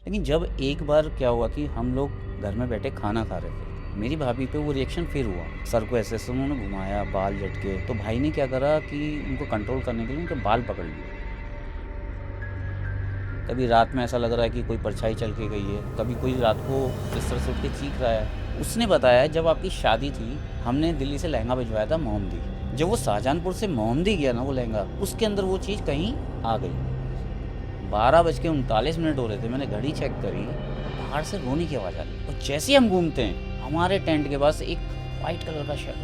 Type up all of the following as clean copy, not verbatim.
लेकिन जब एक बार क्या हुआ कि हम लोग घर में बैठे खाना खा रहे थे, मेरी भाभी पे वो रिएक्शन फिर हुआ। सर को ऐसे ऐसे उन्होंने घुमाया, बाल झटके, तो भाई ने क्या करा कि उनको कंट्रोल करने के लिए उनके बाल पकड़ लिए। कभी रात में ऐसा लग रहा है कि कोई परछाई चल के गई है, कभी कोई रात को इस तरह से उठ के चीख रहा है। उसने बताया जब आपकी शादी थी, हमने दिल्ली से लहंगा भिजवाया था मोहम्मदी। जब वो शाहजहानपुर से मोहम्मदी गया ना वो लहंगा, उसके अंदर वो चीज़ कहीं आ गई। 12:39 हो रहे थे, मैंने घड़ी चेक करी, बाहर से रोने की आवाज़ आ रही। और जैसे ही हम घूमते हैं, हमारे टेंट के पास एक वाइट कलर का शर्ट,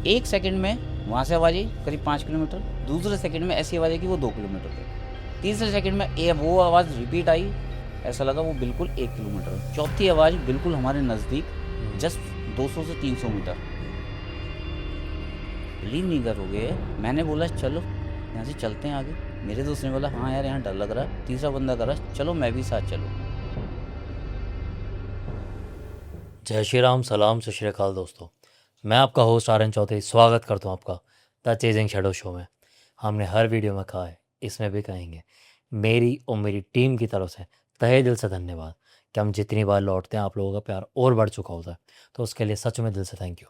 1 सेकंड में वहाँ से आवाज़ आई करीब 5 किलोमीटर, दूसरे सेकंड में ऐसी आवाज़ आई कि वो 2 किलोमीटर थे, तीसरे सेकंड में वो आवाज़ रिपीट आई, ऐसा लगा वो बिल्कुल 1 किलोमीटर, चौथी आवाज़ बिल्कुल हमारे नज़दीक, जस्ट 200 से 300 मीटर। बिलीव नहीं करोगे, मैंने बोला चलो यहाँ से चलते हैं आगे। मेरे दोस्त ने बोला हाँ यार यहाँ डर लग रहा है। तीसरा बंदा करा चलो मैं भी साथ चलो। जय श्री राम, सलाम, सत श्री अकाल दोस्तों। मैं आपका होस्ट आर्यन चौधरी स्वागत करता हूं आपका द चेजिंग शैडो शो में। हमने हर वीडियो में कहा है, इसमें भी कहेंगे। मेरी और मेरी टीम की तरफ से तहे दिल से धन्यवाद कि हम जितनी बार लौटते हैं आप लोगों का प्यार और बढ़ चुका होता है, तो उसके लिए सच में दिल से थैंक यू।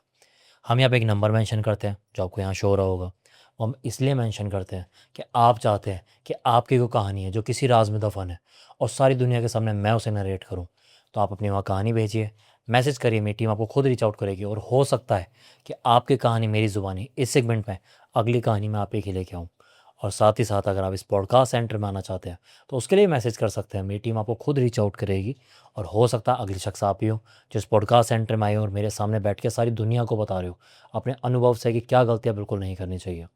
हम यहाँ पे एक नंबर मेंशन करते हैं जो आपको यहाँ शो हो रहा होगा। वो हम इसलिए मेंशन करते हैं कि आप चाहते हैं कि आपकी कोई कहानी है जो किसी राज में दफन है और सारी दुनिया के सामने मैं उसे नरेट करूँ, तो आप अपनी वहाँ कहानी भेजिए, मैसेज करिए, मेरी टीम आपको खुद रीच आउट करेगी। और हो सकता है कि आपकी कहानी मेरी ज़ुबानी इस सेगमेंट में अगली कहानी में आप एक ही लेके आऊँ। और साथ ही साथ अगर आप इस पॉडकास्ट सेंटर में आना चाहते हैं तो उसके लिए मैसेज कर सकते हैं, मेरी टीम आपको खुद रीच आउट करेगी। और हो सकता है अगली शख्स आप ही हो जो इस पॉडकास्ट सेंटर में आए हो और मेरे सामने बैठ के सारी दुनिया को बता रहे हो अपने अनुभव से कि क्या गलतियाँ बिल्कुल नहीं करनी चाहिए।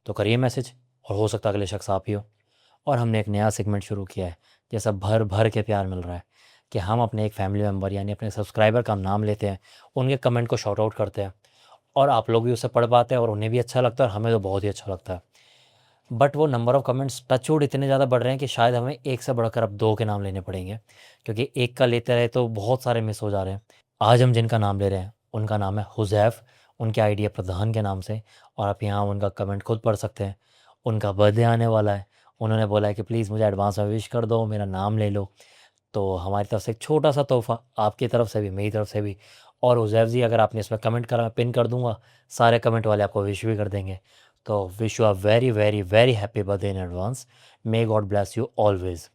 तो करिए मैसेज, और हो सकता है अगले शख्स आप ही हो। और हमने एक नया सेगमेंट शुरू किया है, जैसा भर भर के प्यार मिल रहा है, कि हम अपने एक फैमिली मेम्बर यानी अपने सब्सक्राइबर का नाम लेते हैं, उनके कमेंट को शॉर्ट आउट करते हैं, और आप लोग भी उसे पढ़ पाते हैं और उन्हें भी अच्छा लगता है और हमें तो बहुत ही अच्छा लगता है। बट वो नंबर ऑफ़ कमेंट्स टचवुड इतने ज़्यादा बढ़ रहे हैं कि शायद हमें एक से बढ़कर अब दो के नाम लेने पड़ेंगे, क्योंकि एक का लेते रहे तो बहुत सारे मिस हो जा रहे हैं। आज हम जिनका नाम ले रहे हैं उनका नाम है हुज़ैफ़, उनके आईडी है प्रधान के नाम से, और आप यहाँ उनका कमेंट खुद पढ़ सकते हैं। उनका बर्थडे आने वाला है, उन्होंने बोला है कि प्लीज़ मुझे एडवांस में विश कर दो, मेरा नाम ले लो। तो हमारी तरफ से एक छोटा सा तोहफ़ा आपकी तरफ से भी, मेरी तरफ से भी। और हुज़ैफ़ जी, अगर आपने इसमें कमेंट करा, मैं पिन कर दूँगा, सारे कमेंट वाले आपको विश भी कर देंगे। तो wish you a very very very happy birthday in advance. May God bless you always.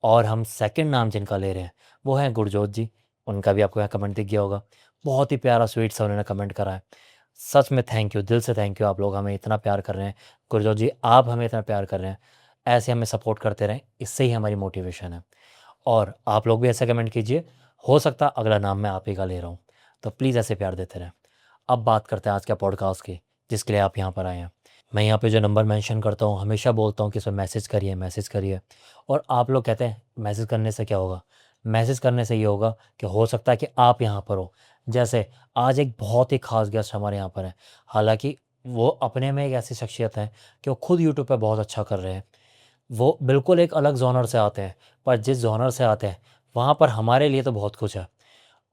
और हम सेकंड नाम जिनका ले रहे हैं वो हैं गुरजोत जी। उनका भी आपको यहाँ कमेंट दिख गया होगा, बहुत ही प्यारा स्वीट सा उन्होंने कमेंट करा है। सच में थैंक यू, दिल से थैंक यू, आप लोग हमें इतना प्यार कर रहे हैं। गुरजोत जी, आप हमें इतना प्यार कर रहे हैं, ऐसे हमें सपोर्ट करते रहें, इससे ही हमारी मोटिवेशन है। और आप लोग भी ऐसे कमेंट कीजिए, हो सकता है अगला नाम मैं आप ही का ले रहा हूँ, तो प्लीज़ ऐसे प्यार देते रहें। अब बात करते हैं आज के पॉडकास्ट की, जिसके लिए आप यहाँ पर आए हैं। मैं यहाँ पे जो नंबर मेंशन करता हूँ, हमेशा बोलता हूँ कि इसमें मैसेज करिए, मैसेज करिए। और आप लोग कहते हैं मैसेज करने से क्या होगा? मैसेज करने से ये होगा कि हो सकता है कि आप यहाँ पर हो। जैसे आज एक बहुत ही ख़ास गेस्ट हमारे यहाँ पर है। हालाँकि वो अपने में एक ऐसी शख्सियत है कि वो खुद यूट्यूब पे बहुत अच्छा कर रहे हैं। वो बिल्कुल एक अलग जॉनर से आते हैं, पर जिस जॉनर से आते हैं वहाँ पर हमारे लिए तो बहुत कुछ है।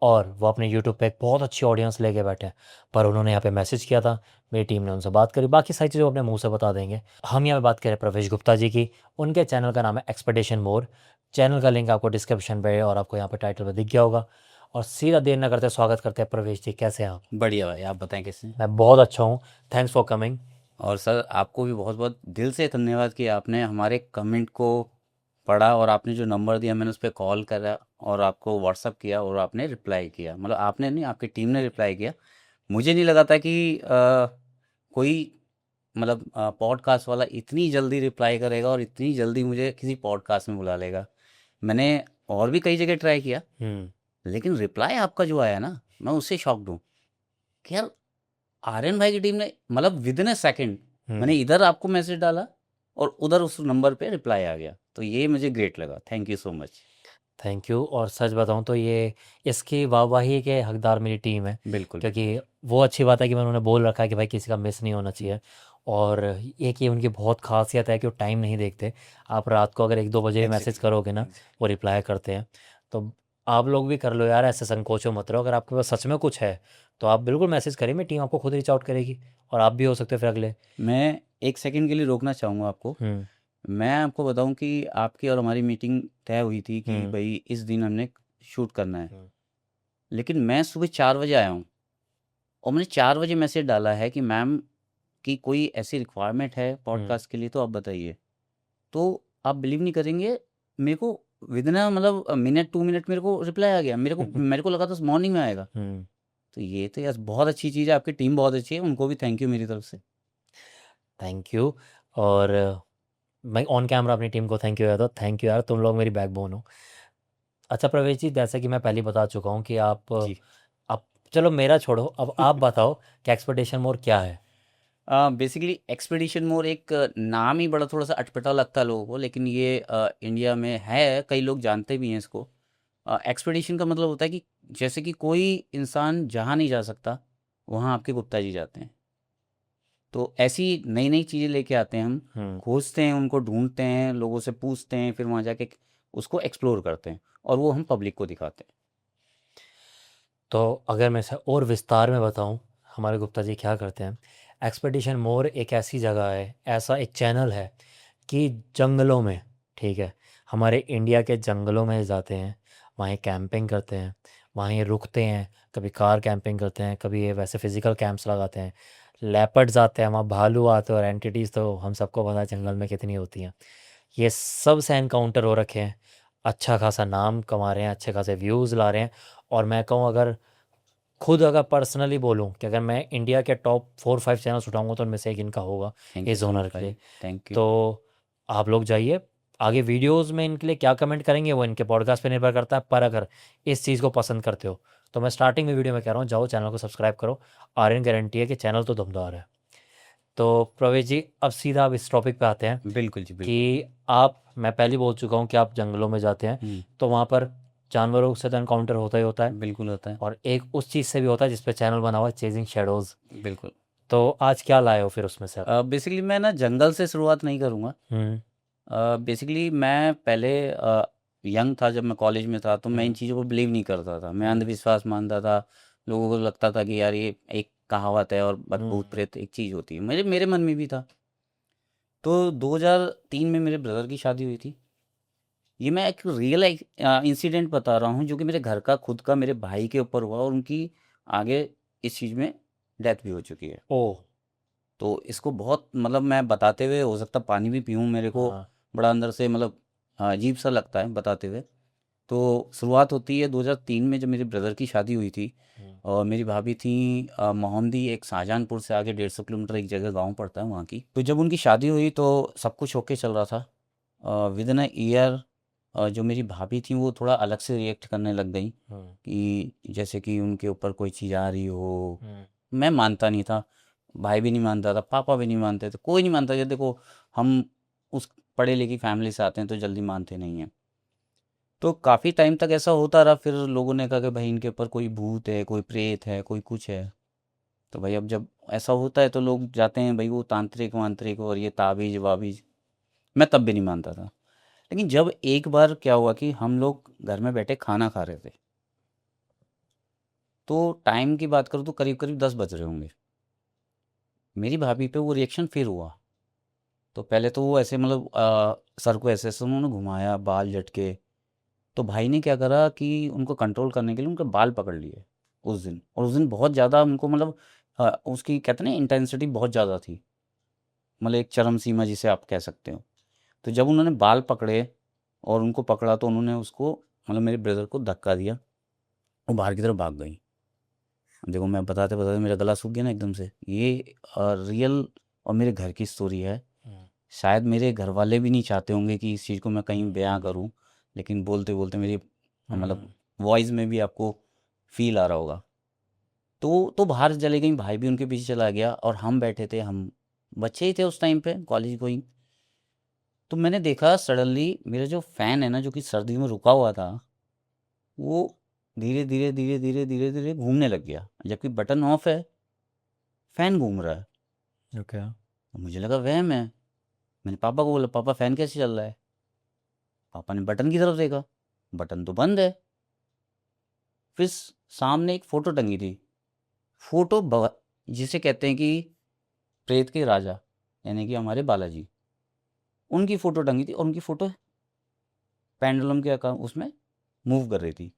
और वो अपने यूट्यूब पे एक बहुत अच्छी ऑडियंस लेके बैठे हैं। पर उन्होंने यहाँ पे मैसेज किया था, मेरी टीम ने उनसे बात करी, बाकी सारी चीज़ें वो अपने मुंह से बता देंगे। हम यहाँ पे बात करें प्रवेश गुप्ता जी की। उनके चैनल का नाम है एक्सपेडिशन मोर। चैनल का लिंक आपको डिस्क्रिप्शन पे और आपको यहाँ पे टाइटल पे दिख गया होगा। और सीधा देर न करते स्वागत करते हैं। प्रवेश जी, कैसे हैं आप? बढ़िया भाई, आप बताएं कैसे हैं? मैं बहुत अच्छा हूँ, थैंक्स फॉर कमिंग। और सर आपको भी बहुत बहुत दिल से धन्यवाद कि आपने हमारे कमेंट को पढ़ा और आपने जो नंबर दिया मैंने उस पर कॉल करा और आपको व्हाट्सअप किया और आपने रिप्लाई किया। मतलब आपने नहीं, आपकी टीम ने रिप्लाई किया। मुझे नहीं लगा था कि कोई मतलब पॉडकास्ट वाला इतनी जल्दी रिप्लाई करेगा और इतनी जल्दी मुझे किसी पॉडकास्ट में बुला लेगा। मैंने और भी कई जगह ट्राई किया, हम्म। लेकिन रिप्लाई आपका जो आया ना, मैं उससे शॉक्ड हूँ कि यार आर्यन भाई की टीम ने मतलब विद इन अ सेकंड मैंने हम्म। इधर आपको मैसेज डाला और उधर उस नंबर पे रिप्लाई आ गया, तो ये मुझे ग्रेट लगा। Thank you so much. Thank you. और सच बताऊं तो ये इसकी वाहवाही के हकदार मेरी टीम है, बिल्कुल। क्योंकि वो अच्छी बात है कि मैंने उन्हें बोल रखा है कि भाई किसी का मिस नहीं होना चाहिए। और एक ये उनकी बहुत खासियत है कि वो टाइम नहीं देखते। आप रात को अगर 1-2 बजे मैसेज एग्जैक्टली। करोगे ना, वो रिप्लाई करते हैं। तो आप लोग भी कर लो यार, ऐसे संकोचो मत रहो। अगर आपके पास सच में कुछ है तो आप बिल्कुल मैसेज करिए, मेरी टीम आपको खुद रीच आउट करेगी और आप भी हो सकते हो फिर अगले। मैं एक सेकंड के लिए रोकना चाहूँगा आपको। हम्म। मैं आपको बताऊं कि आपकी और हमारी मीटिंग तय हुई थी कि हम्म भाई इस दिन हमने शूट करना है, हम्म लेकिन मैं सुबह 4 बजे आया हूँ और मैंने 4 बजे मैसेज डाला है कि मैम की कोई ऐसी रिक्वायरमेंट है हम्म पॉडकास्ट के लिए तो आप बताइए। तो आप बिलीव नहीं करेंगे, मेरे को विदिन मतलब मिनट 2 मिनट मेरे को रिप्लाई आ गया। मेरे को लगा था मॉर्निंग में आएगा। हम्म तो ये तो यार बहुत अच्छी चीज़ है, आपकी टीम बहुत अच्छी है, उनको भी थैंक यू मेरी तरफ से। Thank you. और मैं ऑन कैमरा अपनी टीम को थैंक यू कहता हूँ, थैंक यू यार, तुम लोग मेरी बैकबोन हो। अच्छा प्रवेश जी, जैसा कि मैं पहले ही बता चुका हूँ कि जी। आप, चलो मेरा छोड़ो, अब आप बताओ कि एक्सपेक्टेशन मोर क्या है। बेसिकली एक्सपीडिशन मोर एक नाम ही बड़ा थोड़ा सा अटपटा लगता है लोगों को, लेकिन ये इंडिया में है, कई लोग जानते भी हैं इसको। एक्सपीडिशन का मतलब होता है कि जैसे कि कोई इंसान जहाँ नहीं जा सकता, वहाँ आपके गुप्ता जी जाते हैं। तो ऐसी नई नई चीज़ें लेके आते हैं हम, हम्म खोजते हैं, उनको ढूंढते हैं, लोगों से पूछते हैं, फिर वहाँ जाके उसको एक्सप्लोर करते हैं और वो हम पब्लिक को दिखाते हैं। तो अगर मैं इसे और विस्तार में बताऊं, हमारे गुप्ता जी क्या करते हैं। एक्सपेडिशन मोर एक ऐसी जगह है, ऐसा एक चैनल है कि जंगलों में, ठीक है, हमारे इंडिया के जंगलों में जाते हैं, वहीं कैंपिंग करते हैं, वहीं रुकते हैं, कभी कार कैंपिंग करते हैं, कभी ये वैसे फिजिकल कैंप्स लगाते हैं। लेपर्ड्स आते हैं वहाँ, भालू आते हैं, और एंटिटीज़ तो हम सबको पता है जंगल में कितनी होती हैं। ये सब से एनकाउंटर हो रखे हैं, अच्छा खासा नाम कमा रहे हैं, अच्छे खासे व्यूज़ ला रहे हैं। और मैं कहूँ, अगर खुद अगर पर्सनली बोलूँ कि अगर मैं इंडिया के टॉप 4-5 चैनल्स उठाऊंगा तो उनमें से एक इनका होगा, थैंक यू इस सो ओनर मच के लिए। भाई, थैंक यू। तो आप लोग जाइए, आगे वीडियोस में इनके लिए क्या कमेंट करेंगे वो इनके पॉडकास्ट पे निर्भर करता है, पर अगर इस चीज़ को पसंद करते हो तो मैं स्टार्टिंग में वीडियो में कह रहा हूँ, जाओ चैनल को सब्सक्राइब करो। आर्यन गारंटी है कि चैनल तो दमदार है। तो प्रवेश जी, अब सीधा अब इस टॉपिक पे आते हैं बिल्कुल जी, बिल्कुल। कि आप, मैं पहले ही बोल चुका हूँ कि आप जंगलों में जाते हैं, हुँ, तो वहाँ पर जानवरों से तो एनकाउंटर होता ही होता है, बिल्कुल होता है, और एक उस चीज़ से भी होता है जिस पे चैनल बना हुआ है, चेजिंग शेडोज़। बिल्कुल। तो आज क्या लाए हो फिर उसमें से आप? बेसिकली मैं ना जंगल से शुरुआत नहीं करूँगा। हम्म बेसिकली मैं पहले यंग था, जब मैं कॉलेज में था, तो मैं इन हम्म चीज़ों को बिलीव नहीं करता था। मैं हम्म अंधविश्वास मानता था। लोगों को लगता था कि यार ये एक कहावत है और हम्म भूत प्रेत एक चीज़ होती है। मेरे मेरे मन में भी था। तो 2003 में मेरे ब्रदर की शादी हुई थी। ये मैं एक रियल इंसिडेंट बता रहा हूँ, जो कि मेरे घर का खुद का मेरे भाई के ऊपर हुआ और उनकी आगे इस चीज़ में डेथ भी हो चुकी है। ओ। तो इसको बहुत मतलब मैं बताते हुए हो सकता पानी भी पीऊँ, मेरे को हाँ। बड़ा अंदर से मतलब अजीब सा लगता है बताते हुए। तो शुरुआत होती है 2003 में, जब मेरे ब्रदर की शादी हुई थी। हम्म और मेरी भाभी थी मोहम्मदी, एक शाहजहानपुर से आगे 150 किलोमीटर एक जगह गांव पड़ता है वहाँ की। तो जब उनकी शादी हुई तो सब कुछ ओके चल रहा था। विद इन अ ईयर जो मेरी भाभी थी वो थोड़ा अलग से रिएक्ट करने लग गई, हम्म कि जैसे कि उनके ऊपर कोई चीज़ आ रही हो। हम्म मैं मानता नहीं था, भाई भी नहीं मानता था, पापा भी नहीं मानते थे, कोई नहीं मानता था। देखो, हम उस पढ़े लिखी फैमिली से आते हैं तो जल्दी मानते नहीं हैं। तो काफ़ी टाइम तक ऐसा होता रहा, फिर लोगों ने कहा कि भाई इनके ऊपर कोई भूत है, कोई प्रेत है, कोई कुछ है। तो भाई अब जब ऐसा होता है तो लोग जाते हैं भाई वो तांत्रिक वांत्रिक और ये ताबीज वाबीज। मैं तब भी नहीं मानता था। लेकिन जब एक बार क्या हुआ कि हम लोग घर में बैठे खाना खा रहे थे, तो टाइम की बात करूँ तो करीब करीब 10 बज रहे होंगे। मेरी भाभी पे वो रिएक्शन फिर हुआ। तो पहले तो वो ऐसे मतलब सर को ऐसे ऐसे उन्होंने घुमाया, बाल झटके। तो भाई ने क्या करा कि उनको कंट्रोल करने के लिए उनके बाल पकड़ लिए उस दिन। और उस दिन बहुत ज़्यादा उनको मतलब उसकी कहते हैं ना इंटेंसिटी बहुत ज़्यादा थी, मतलब एक चरम सीमा जिसे आप कह सकते हो। तो जब उन्होंने बाल पकड़े और उनको पकड़ा तो उन्होंने उसको मतलब मेरे ब्रदर को धक्का दिया, वो बाहर की तरफ भाग गई। देखो, मैं बताते बताते मेरा गला सूख गया ना एकदम से। ये रियल और मेरे घर की स्टोरी है। हम्म शायद मेरे घर वाले भी नहीं चाहते होंगे कि इस चीज़ को मैं कहीं बयां हम्म करूं, लेकिन बोलते बोलते मेरी हम्म मतलब वॉइस में भी आपको फील आ रहा होगा। तो बाहर चले गई, भाई भी उनके पीछे चला गया और हम बैठे थे, हम बच्चे ही थे उस टाइम पे, कॉलेज गोइंग। तो मैंने देखा सडनली मेरा जो फ़ैन है ना, जो कि सर्दी में रुका हुआ था, वो धीरे धीरे धीरे धीरे धीरे धीरे घूमने लग गया, जबकि बटन ऑफ है, फ़ैन घूम रहा है। ओके। और मुझे लगा वहम है। मैंने पापा को बोला, पापा फ़ैन कैसे चल रहा है? पापा ने बटन की तरफ देखा, बटन तो बंद है। फिर सामने एक फ़ोटो टंगी थी। फ़ोटो जिसे कहते हैं कि प्रेत के राजा, यानी कि हमारे बालाजी, उनकी फ़ोटो टंगी थी और उनकी फ़ोटो पेंडुलम के अका उसमें मूव कर रही थी।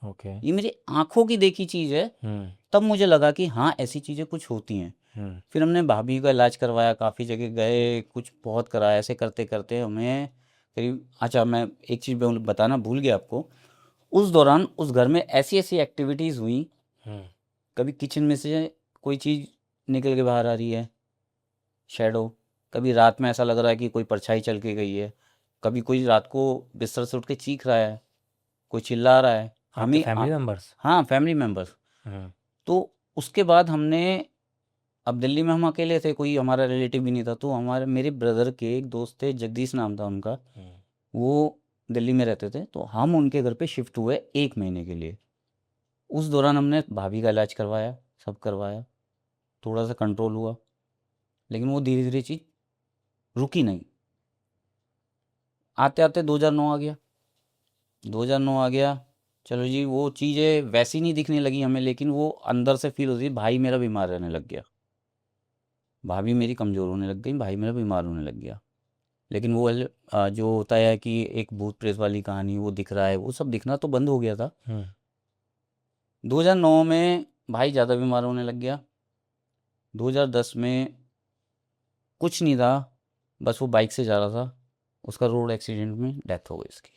ओके। ये मेरी आँखों की देखी चीज़ है, हम्म। तब मुझे लगा कि हाँ, ऐसी चीज़ें कुछ होती हैं। हम्म। फिर हमने भाभी का इलाज करवाया, काफ़ी जगह गए, कुछ बहुत कराया, ऐसे करते-करते हमें करीब अच्छा मैं एक चीज़ बताना भूल गया आपको, उस दौरान उस घर में ऐसी-ऐसी एक्टिविटीज़ हुई, हम्म। कभी किचन में से कोई चीज़ निकल के बाहर आ रही है, शैडो, कभी रात में ऐसा लग रहा है कि कोई परछाई चल के गई है, कभी कोई रात को बिस्तर से उठ के चीख रहा है, कोई चिल्ला रहा है, हम आपके ही फैमिली मेंबर्स? हाँ, फैमिली मेंबर्स। हम्म। तो उसके बाद हमने अब दिल्ली में हम अकेले थे, कोई हमारा रिलेटिव भी नहीं था, तो हमारे मेरे ब्रदर के एक दोस्त थे, जगदीश नाम था उनका, हम्म। वो दिल्ली में रहते थे, तो हम उनके घर पे शिफ्ट हुए 1 महीने के लिए। उस दौरान हमने भाभी का इलाज करवाया, सब करवाया, थोड़ा सा कंट्रोल हुआ, लेकिन वो धीरे-धीरे चीज़ रुकी नहीं। आते-आते 2009 आ गया, 2009 आ गया, चलो जी वो चीज़ें वैसी नहीं दिखने लगी हमें, लेकिन वो अंदर से फ़ील होती है, भाई मेरा बीमार रहने लग गया, भाभी मेरी कमज़ोर होने लग गई, भाई मेरा बीमार होने लग गया। लेकिन वो जो होता है कि एक भूत प्रेत वाली कहानी वो दिख रहा है, वो सब दिखना तो बंद हो गया था। हम्म। 2009 में भाई ज़्यादा बीमार होने लग गया। 2010 में कुछ नहीं था, बस वो बाइक से जा रहा था, उसका रोड एक्सीडेंट में डेथ हो गई उसकी।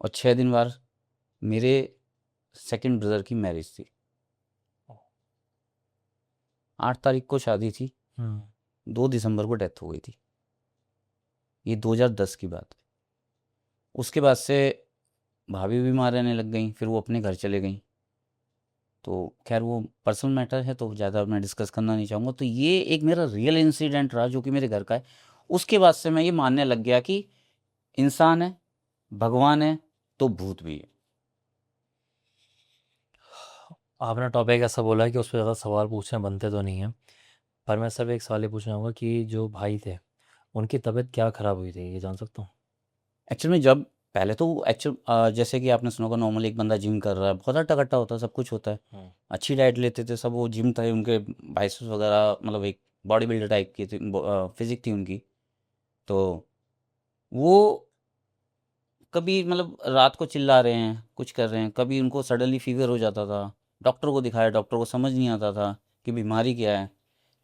और 6 दिन बाद मेरे सेकंड ब्रदर की मैरिज थी, 8 तारीख को शादी थी, हम्म। 2 दिसंबर को डेथ हो गई थी। ये 2010 की बात है। उसके बाद से भाभी बीमार रहने लग गई, फिर वो अपने घर चले गई। तो खैर वो पर्सनल मैटर है, तो ज़्यादा मैं डिस्कस करना नहीं चाहूँगा। तो ये एक मेरा रियल इंसिडेंट रहा जो कि मेरे घर का है। उसके बाद से मैं ये मानने लग गया कि इंसान है, भगवान है, तो भूत भी है। आपने टॉपिक ऐसा बोला है कि उस पर ज़्यादा सवाल पूछने बनते तो नहीं हैं, पर मैं सिर्फ एक सवाल ये पूछना चाहूँगा कि जो भाई थे उनकी तबीयत क्या ख़राब हुई थी, ये जान सकता हूँ? एक्चुअल में जब पहले तो जैसे कि आपने सुना होगा, नॉर्मली एक बंदा जिम कर रहा है, बहुत हट्टा-कट्टा होता है, सब कुछ होता है। हम्म। अच्छी डाइट लेते थे सब, वो जिम था उनके, बाइसेप्स वगैरह, मतलब एक बॉडी बिल्डर टाइप की थी, फिजिक थी उनकी। तो वो कभी मतलब रात को चिल्ला रहे हैं, कुछ कर रहे हैं, कभी उनको सडनली फीवर हो जाता था, डॉक्टर को दिखाया, डॉक्टर को समझ नहीं आता था कि बीमारी क्या है।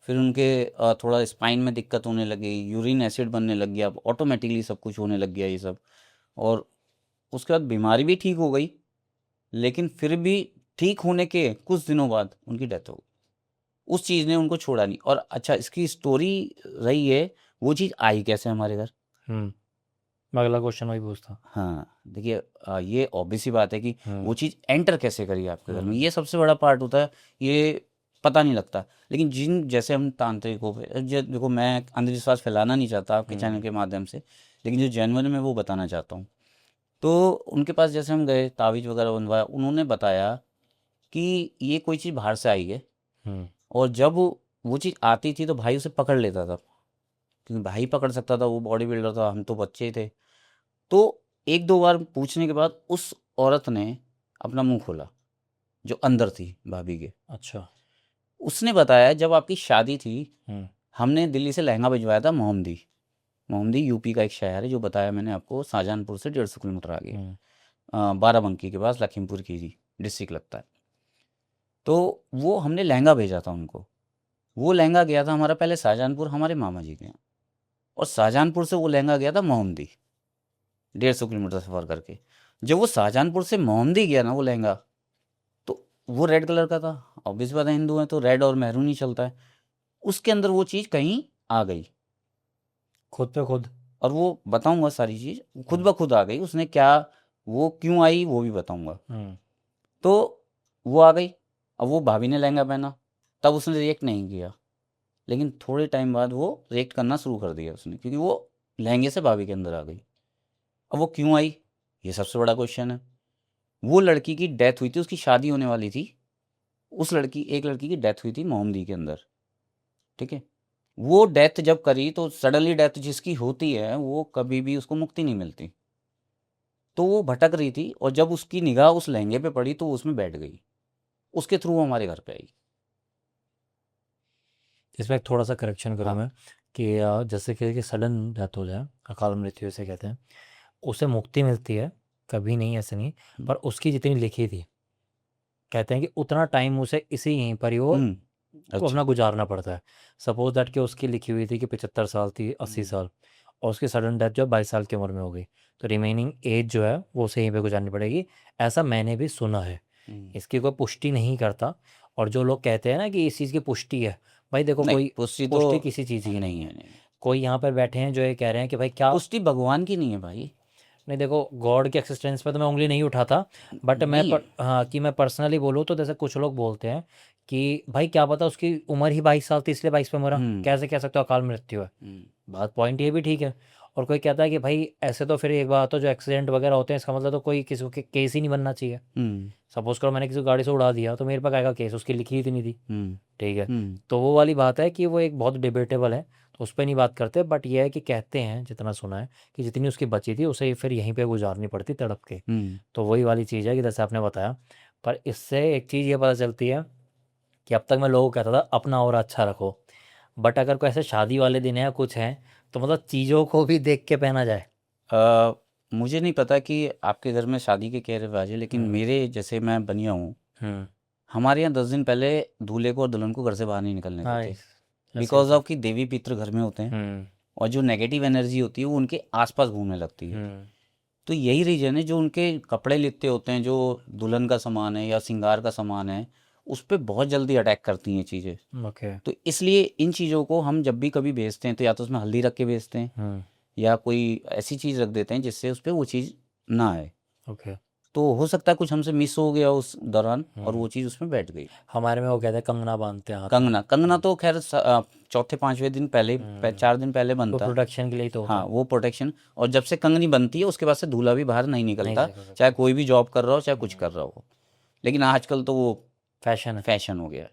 फिर उनके थोड़ा स्पाइन में दिक्कत होने लगी, यूरिन एसिड बनने लग गया, ऑटोमेटिकली सब कुछ होने लग गया ये सब। और उसके बाद बीमारी भी ठीक हो गई, लेकिन फिर भी ठीक होने के कुछ दिनों बाद उनकी डेथ हो गई। उस चीज़ ने उनको छोड़ा नहीं। और अच्छा, इसकी स्टोरी रही है, वो चीज़ आई कैसे हमारे घर। हम्म। मैं अगला क्वेश्चन वही पूछता। हाँ, देखिए ये ऑब्वियस सी बात है कि हम्म। वो चीज़ एंटर कैसे करी आपके घर में, हम्म। ये सबसे बड़ा पार्ट होता है। ये पता नहीं लगता। लेकिन जिन जैसे हम तांत्रिकों पे देखो, मैं अंधविश्वास फैलाना नहीं चाहता आपके चैनल हम्म। के माध्यम से, लेकिन जो जेन्युइन में वो बताना चाहता हूँ। तो उनके पास जैसे हम गए, तावीज़ वगैरह बनवाया, उन्होंने बताया कि ये कोई चीज़ बाहर से आई है। हम्म। और जब वो चीज़ आती थी तो भाई उसे पकड़ लेता था, क्योंकि भाई पकड़ सकता था, वो बॉडी बिल्डर था, हम तो बच्चे ही थे। तो एक दो बार पूछने के बाद उस औरत ने अपना मुंह खोला, जो अंदर थी भाभी के। अच्छा। उसने बताया, जब आपकी शादी थी, हम्म। हमने दिल्ली से लहंगा भिजवाया था मोहम्मदी। मोहम्मदी यूपी का एक शहर है, जो बताया मैंने आपको, शाहजहानपुर से 150 किलोमीटर आगे, हम्म। बाराबंकी के पास, लखीमपुर की डिस्ट्रिक्ट लगता है। तो वो हमने लहंगा भेजा था उनको। वो लहंगा गया था हमारा पहले शाहजहानपुर, हमारे मामा जी के यहाँ। और शाहजहानपुर से वो लहंगा गया था मोहम्मदी, 150 किलोमीटर सफ़र करके। जब वो शाहजहानपुर से मोहम्मदी गया ना वो लहंगा, तो वो रेड कलर का था। ऑब्वियस बात है, हिंदू हैं तो रेड और मैरून ही चलता है। उसके अंदर वो चीज़ कहीं आ गई, खुद पे खुद? और वो बताऊंगा सारी चीज़, खुद हम्म। ब खुद आ गई। उसने क्या, वो क्यों आई वो भी बताऊंगा। हम्म। तो वो आ गई। अब वो भाभी ने लहंगा पहना, तब उसने रिएक्ट नहीं किया, लेकिन थोड़े टाइम बाद वो रिएक्ट करना शुरू कर दिया उसने, क्योंकि वो लहंगे से भाभी के अंदर आ गई। अब वो क्यों आई, ये सबसे बड़ा क्वेश्चन है। वो लड़की की डेथ हुई थी, उसकी शादी होने वाली थी। उस लड़की एक लड़की की डेथ हुई थी मोहम्मदी के अंदर, ठीक है। वो डेथ जब करी, तो सडनली डेथ जिसकी होती है वो कभी भी उसको मुक्ति नहीं मिलती। तो वो भटक रही थी, और जब उसकी निगाह उस लहंगे पे पड़ी तो वो उसमें बैठ गई। उसके थ्रू वो हमारे घर पे आई। इसमें एक थोड़ा सा करेक्शन करूँ हाँ। मैं कि जैसे कि सडन डेथ हो जाए, अकाल मृत्यु से कहते हैं, उसे मुक्ति मिलती है, कभी नहीं ऐसे नहीं, पर उसकी जितनी लिखी थी, कहते हैं कि उतना टाइम उसे इसी यहीं पर ही वो को अच्छा। अपना गुजारना पड़ता है। सपोज दैट कि उसकी लिखी हुई थी कि 75 साल थी, 80 साल, और उसकी सडन डेथ जो है 22 साल की उम्र में हो गई, तो रिमेनिंग एज जो है वो उसे यहीं पे गुजारनी पड़ेगी। ऐसा मैंने भी सुना है, इसकी कोई पुष्टि नहीं करता। और जो लोग कहते हैं ना कि इस चीज़ की पुष्टि है, भाई देखो नहीं, कोई पुष्टि तो पुष्टि किसी चीज़ की नहीं है। नहीं। कोई यहाँ पर बैठे हैं जो ये कह रहे हैं कि भाई क्या, पुष्टि भगवान की नहीं है भाई। नहीं देखो गॉड के एक्सिस्टेंस पे तो मैं उंगली नहीं उठाता, बट नहीं है। हाँ कि मैं पर्सनली बोलूँ तो जैसे कुछ लोग बोलते हैं कि भाई क्या पता उसकी उम्र ही 22 साल थी इसलिए 22 पे मरा, हम्म कैसे कह सकते हो अकाल मृत्यु है। हम्म बात पॉइंट ये भी ठीक है। और कोई कहता है कि भाई ऐसे तो फिर एक बात तो जो एक्सीडेंट वगैरह होते हैं इसका मतलब तो कोई किसी के केस ही नहीं बनना चाहिए। हम्म सपोज करो मैंने किसी को गाड़ी से उड़ा दिया तो मेरे पास आएगा केस, उसकी लिखी ही नहीं थी, हम्म ठीक है। हम्म तो वो वाली बात है कि वो एक बहुत डिबेटेबल है, तो उस पर नहीं बात करते, बट ये है कि कहते हैं जितना सुना है कि जितनी उसकी बची थी उसे फिर यहीं पे गुजारनी पड़ती तड़प के। हम्म तो वही वाली चीज़ है कि जैसे आपने बताया। पर इससे एक चीज़ ये पता चलती है कि अब तक मैं लोगों को कहता था अपना और अच्छा रखो, बट अगर कोई ऐसे शादी वाले दिन है या कुछ है तो मतलब चीज़ों को भी देख के पहना जाए। अ, मुझे नहीं पता कि आपके घर में शादी के क्या रिवाज है, लेकिन हम्म। मेरे जैसे मैं बनिया हूँ, हम्म। हमारे यहाँ 10 दिन पहले दूल्हे को और दुल्हन को घर से बाहर नहीं निकलने देते। नाइस। ऐसे बिकॉज होता है। ऑफ कि देवी पितृ घर में होते हैं, हम्म। और जो नेगेटिव एनर्जी होती है वो उनके आसपास घूमने लगती है। हम्म। तो यही रीजन है, जो उनके कपड़े लित्ते होते हैं, जो दुल्हन का सामान है या श्रृंगार का सामान है, उस पर बहुत जल्दी अटैक करती हैं चीज़ें। ओके। तो इसलिए इन चीज़ों को हम जब भी कभी बेचते हैं तो या तो उसमें हल्दी रख के बेचते हैं, हम्म। या कोई ऐसी चीज़ रख देते हैं जिससे उस पर वो चीज़ ना आए। ओके। तो हो सकता है कुछ हमसे मिस हो गया उस दौरान और हम्म। वो चीज़ उसमें बैठ गई। हमारे में वो कहते हैं कंगना बांधते हैं हाथ में। कंगना, कंगना तो खैर चौथे पांचवें दिन पहले, हम्म। 4 दिन पहले वो बनता है। प्रोटेक्शन के लिए ही तो होता हाँ, है। वो प्रोटेक्शन। और जब से कंगनी बनती है उसके बाद से दूल्हा भी बाहर नहीं नहीं निकलता, सीख चाहे सकता। कोई भी जॉब कर रहा हो चाहे कुछ कर रहा हो। लेकिन आजकल तो वो फैशन है। फैशन हो गया है।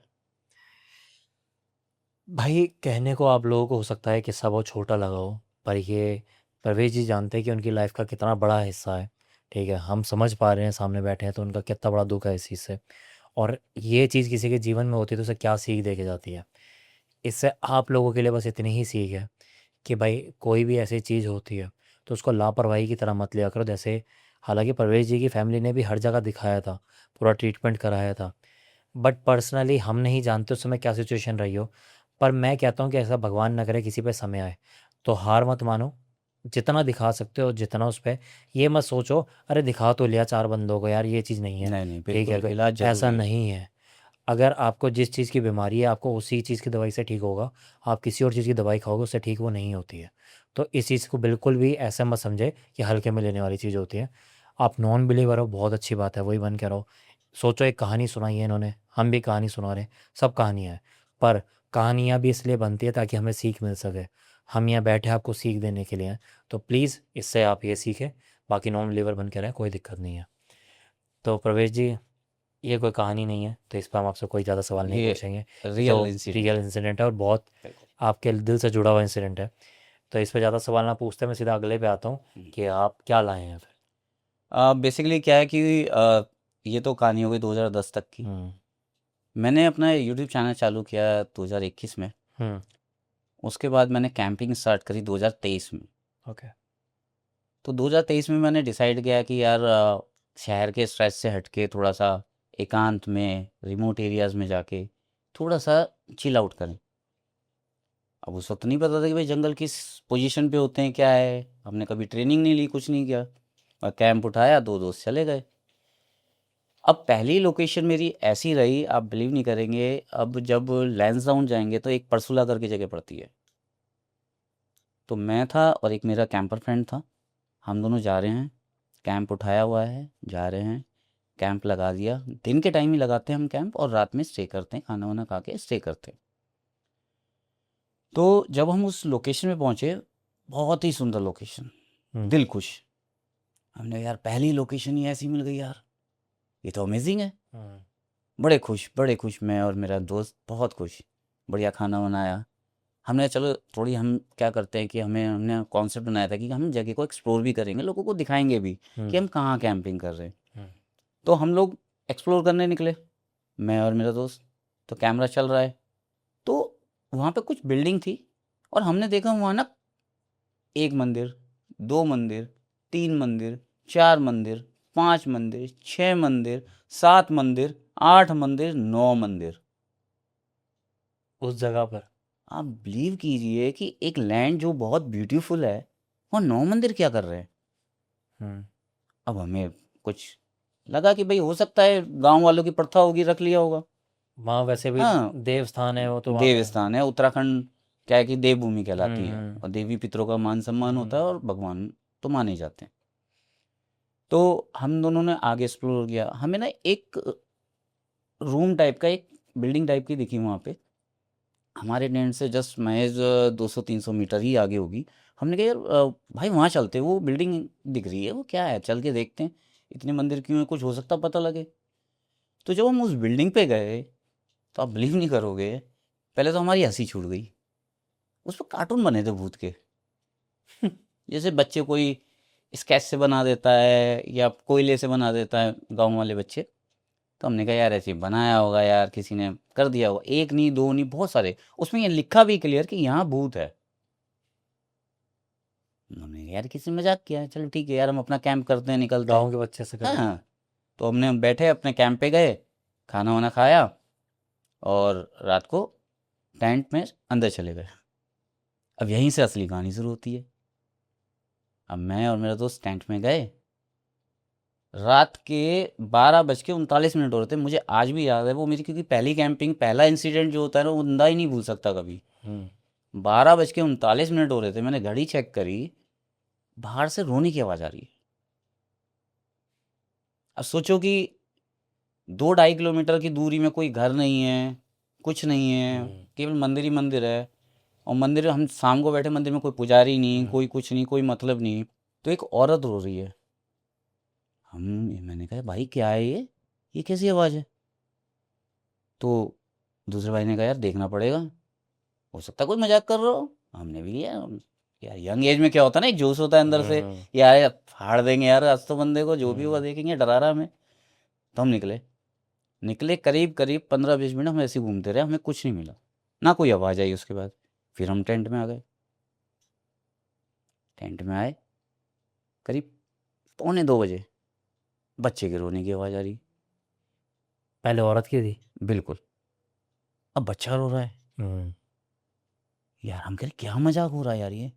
भाई कहने को आप लोगों को हो सकता है किस्सा बहुत छोटा लगा हो, पर ये परवेज जी जानते हैं कि उनकी लाइफ का कितना बड़ा हिस्सा है, ठीक है। हम समझ पा रहे हैं, सामने बैठे हैं तो उनका कितना बड़ा दुख है इस चीज़ से। और ये चीज़ किसी के जीवन में होती है तो उसे क्या सीख दे के जाती है। इससे आप लोगों के लिए बस इतनी ही सीख है कि भाई कोई भी ऐसी चीज़ होती है तो उसको लापरवाही की तरह मत लिया करो। जैसे हालांकि परवेज जी की फैमिली ने भी हर जगह दिखाया था, पूरा ट्रीटमेंट कराया था, बट पर्सनली हम नहीं जानते उस समय क्या सिचुएशन रही हो। पर मैं कहता हूँ कि ऐसा भगवान न करे किसी पे समय आए, तो हार मत मानो, जितना दिखा सकते हो जितना उस पे, ये मत सोचो अरे दिखा तो लिया 4 बंदों को यार, ये चीज़ नहीं है, नहीं नहीं, ठीक है बिल्कुल इलाज ऐसा जरूरी है। नहीं है। अगर आपको जिस चीज़ की बीमारी है आपको उसी चीज़ की दवाई से ठीक होगा, आप किसी और चीज़ की दवाई खाओगे उससे ठीक वो नहीं होती है। तो इस चीज़ को बिल्कुल भी ऐसा मत समझे कि हल्के में लेने वाली चीज़ होती है। आप नॉन बिलीवर हो, बहुत अच्छी बात है, वही बन के रहो। सोचो एक कहानी सुनाई है इन्होंने, हम भी कहानी सुना रहे हैं, सब कहानियाँ हैं, पर कहानियाँ भी इसलिए बनती है ताकि हमें सीख मिल सके। हम यहाँ बैठे आपको सीख देने के लिए हैं, तो प्लीज़ इससे आप ये सीखें, बाकी नॉन बिलीवर बन के रहें, कोई दिक्कत नहीं है। तो प्रवेश जी, ये कोई कहानी नहीं है तो इस पर हम आपसे कोई ज़्यादा सवाल नहीं ये पूछेंगे। रियल जो इंसिडेंट रियल है। इंसिडेंट है और बहुत बिल्कुल। आपके दिल से जुड़ा हुआ इंसिडेंट है, तो इस पर ज़्यादा सवाल ना पूछते मैं सीधा अगले पे आता हूँ कि आप क्या लाए हैं फिर। बेसिकली क्या है कि ये तो कहानी हो गई 2010 तक की। हम्म। मैंने अपना यूट्यूब चैनल चालू किया 2021 में। हम्म। उसके बाद मैंने कैंपिंग स्टार्ट करी 2023 में। ओके। तो 2023 में मैंने डिसाइड किया कि यार शहर के स्ट्रेस से हटके थोड़ा सा एकांत में रिमोट एरियाज़ में जाके थोड़ा सा चिल आउट करें। अब उस वक्त नहीं पता था कि भाई जंगल किस पोजीशन पे होते हैं, क्या है, हमने कभी ट्रेनिंग नहीं ली, कुछ नहीं किया, और कैंप उठाया, 2 दोस्त चले गए। अब पहली लोकेशन मेरी ऐसी रही, आप बिलीव नहीं करेंगे, अब जब लैंसडाउन जाएंगे तो एक परसुला करके जगह पड़ती है। तो मैं था और एक मेरा कैंपर फ्रेंड था, हम दोनों जा रहे हैं, कैंप उठाया हुआ है, जा रहे हैं, कैंप लगा दिया। दिन के टाइम ही लगाते हैं हम कैंप, और रात में स्टे करते हैं, खाना वाना खा के स्टे करते हैं। तो जब हम उस लोकेशन में पहुंचे, बहुत ही सुंदर लोकेशन, हम्म। दिल खुश। हमने यार पहली लोकेशन ही ऐसी मिल गई यार, ये तो अमेजिंग है। हम्म। बड़े खुश, बड़े खुश, मैं और मेरा दोस्त बहुत खुश। बढ़िया खाना बनाया हमने। चलो थोड़ी हम क्या करते हैं कि हमने कॉन्सेप्ट बनाया था कि हम जगह को एक्सप्लोर भी करेंगे, लोगों को दिखाएंगे भी कि हम्म। हम कहाँ कैंपिंग कर रहे हैं। हम्म। तो हम लोग एक्सप्लोर करने निकले, मैं और मेरा दोस्त। तो कैमरा चल रहा है, तो वहाँ पे कुछ बिल्डिंग थी और हमने देखा वहाँ ना 1 मंदिर, 2 मंदिर, 3 मंदिर, 4 मंदिर, 5 मंदिर, 6 मंदिर, 7 मंदिर, 8 मंदिर, 9 मंदिर। उस जगह पर। आप बिलीव कीजिए कि एक लैंड जो बहुत ब्यूटीफुल है, वहाँ 9 मंदिर क्या कर रहे हैं? हम्म। अब हमें कुछ लगा कि भाई हो सकता है गाँव वालों की प्रथा होगी, रख लिया होगा। वहाँ वैसे भी हाँ, देव स्थान है वो तो वहाँ देव पे। स्थान है, उत्तराखंड क्या है कि देवभूमि कहलाती है हम्म। और देवी पितरों का मान सम्मान होता है और भगवान तो माने जाते हैं। तो हम दोनों ने आगे एक्सप्लोर किया, हमें ना एक रूम टाइप का, एक बिल्डिंग टाइप की दिखी वहाँ पे, हमारे टेंट से जस्ट महज 200-300 मीटर ही आगे होगी। हमने कहा यार भाई वहाँ चलते हैं, वो बिल्डिंग दिख रही है, वो क्या है, चल के देखते हैं, इतने मंदिर क्यों है, कुछ हो सकता पता लगे। तो जब हम उस बिल्डिंग पे गए तो आप बिलीव नहीं करोगे, पहले तो हमारी हंसी छूट गई। उस पर कार्टून बने थे भूत के। जैसे बच्चे कोई स्केच से बना देता है या कोयले से बना देता है गांव वाले बच्चे। तो हमने कहा यार ऐसे ही बनाया होगा यार, किसी ने कर दिया होगा, एक नहीं दो नहीं बहुत सारे, उसमें ये लिखा भी क्लियर कि यहाँ भूत है। हमने कहा, यार किसी ने मजाक किया है, चलो ठीक है यार हम अपना कैंप करते हैं, निकलते हैं। गाँव के बच्चे से कर रहे हैं। हाँ, तो हमने बैठे अपने कैंप पे गए, खाना वाना खाया और रात को टेंट में अंदर चले गए। अब यहीं से असली कहानी शुरू होती है। अब मैं और मेरा दोस्त टेंट में गए, रात के 12:39 हो रहे थे। मुझे आज भी याद है वो मेरी, क्योंकि पहली कैंपिंग, पहला इंसिडेंट जो होता है ना, वो बंदा ही नहीं भूल सकता कभी। हम्म। 12:39 हो रहे थे, मैंने घड़ी चेक करी, बाहर से रोने की आवाज़ आ रही है। अब सोचो कि 2-2.5 किलोमीटर की दूरी में कोई घर नहीं है, कुछ नहीं है, हम्म। केवल मंदिर ही मंदिर है। और मंदिर, हम शाम को बैठे मंदिर में, कोई पुजारी नहीं, हम्म। कोई कुछ नहीं, कोई मतलब नहीं। तो एक औरत रो रही है। हम मैंने कहा भाई क्या है ये कैसी आवाज़ है? तो दूसरे भाई ने कहा यार देखना पड़ेगा, हो सकता है कोई मजाक कर रहा हो। हमने भी लिया यार, यंग एज में क्या होता है ना, एक जोश होता है अंदर से, हम्म। यार यार फाड़ देंगे यार आज तो बंदे को, जो भी हुआ हम्म। देखेंगे, डरा रहा हमें। तो हम निकले, करीब करीब 15-20 मिनट हम ऐसे ही घूमते रहे, हमें कुछ नहीं मिला, ना कोई आवाज़ आई उसके बाद। फिर हम टेंट में आ गए, टेंट में आए करीब 1:45 बजे, बच्चे के रोने की आवाज़ आ रही। पहले औरत की थी। बिल्कुल, अब बच्चा रो रहा है। हम्म। यार हम कह रहे क्या मजाक हो रहा है यार ये।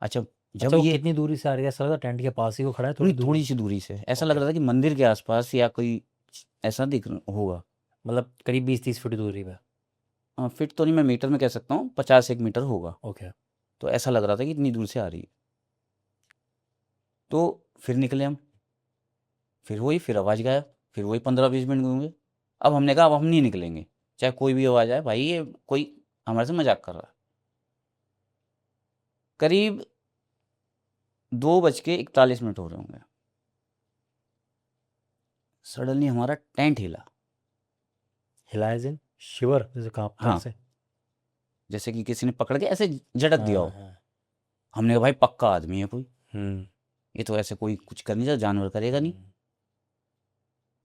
अच्छा, अच्छा जब वो ये, कितनी दूरी से आ रही है? ऐसा लगा टेंट के पास ही वो खड़ा है, नहीं थोड़ी दूर? थोड़ी सी दूरी से, ऐसा लग ओके। रहा था कि मंदिर के आसपास या कोई ऐसा होगा। मतलब करीब 20-30 फीट दूरी पे। फिट तो नहीं, मैं मीटर में कह सकता हूँ, 50-1 मीटर होगा। ओके। तो ऐसा लग रहा था कि इतनी दूर से आ रही है। तो फिर निकले हम, फिर वही, फिर आवाज़ गायब, फिर वही 15-20 मिनट घूमे। अब हमने कहा अब हम नहीं निकलेंगे, चाहे कोई भी आवाज़ आए, भाई ये कोई हमारे से मजाक कर रहा है। करीब 2:41 हो रहे होंगे, सडनली हमारा टेंट हिला। हिलाए जिन शिवर जैसे कांपता है हाँ, ऐसे। जैसे कि किसी ने पकड़ के ऐसे झटक दिया हाँ हो। हाँ। हमने कहा भाई पक्का आदमी है कोई, हम्म। ये तो ऐसे कोई कुछ कर नहीं सकता, जानवर करेगा नहीं। हम्म।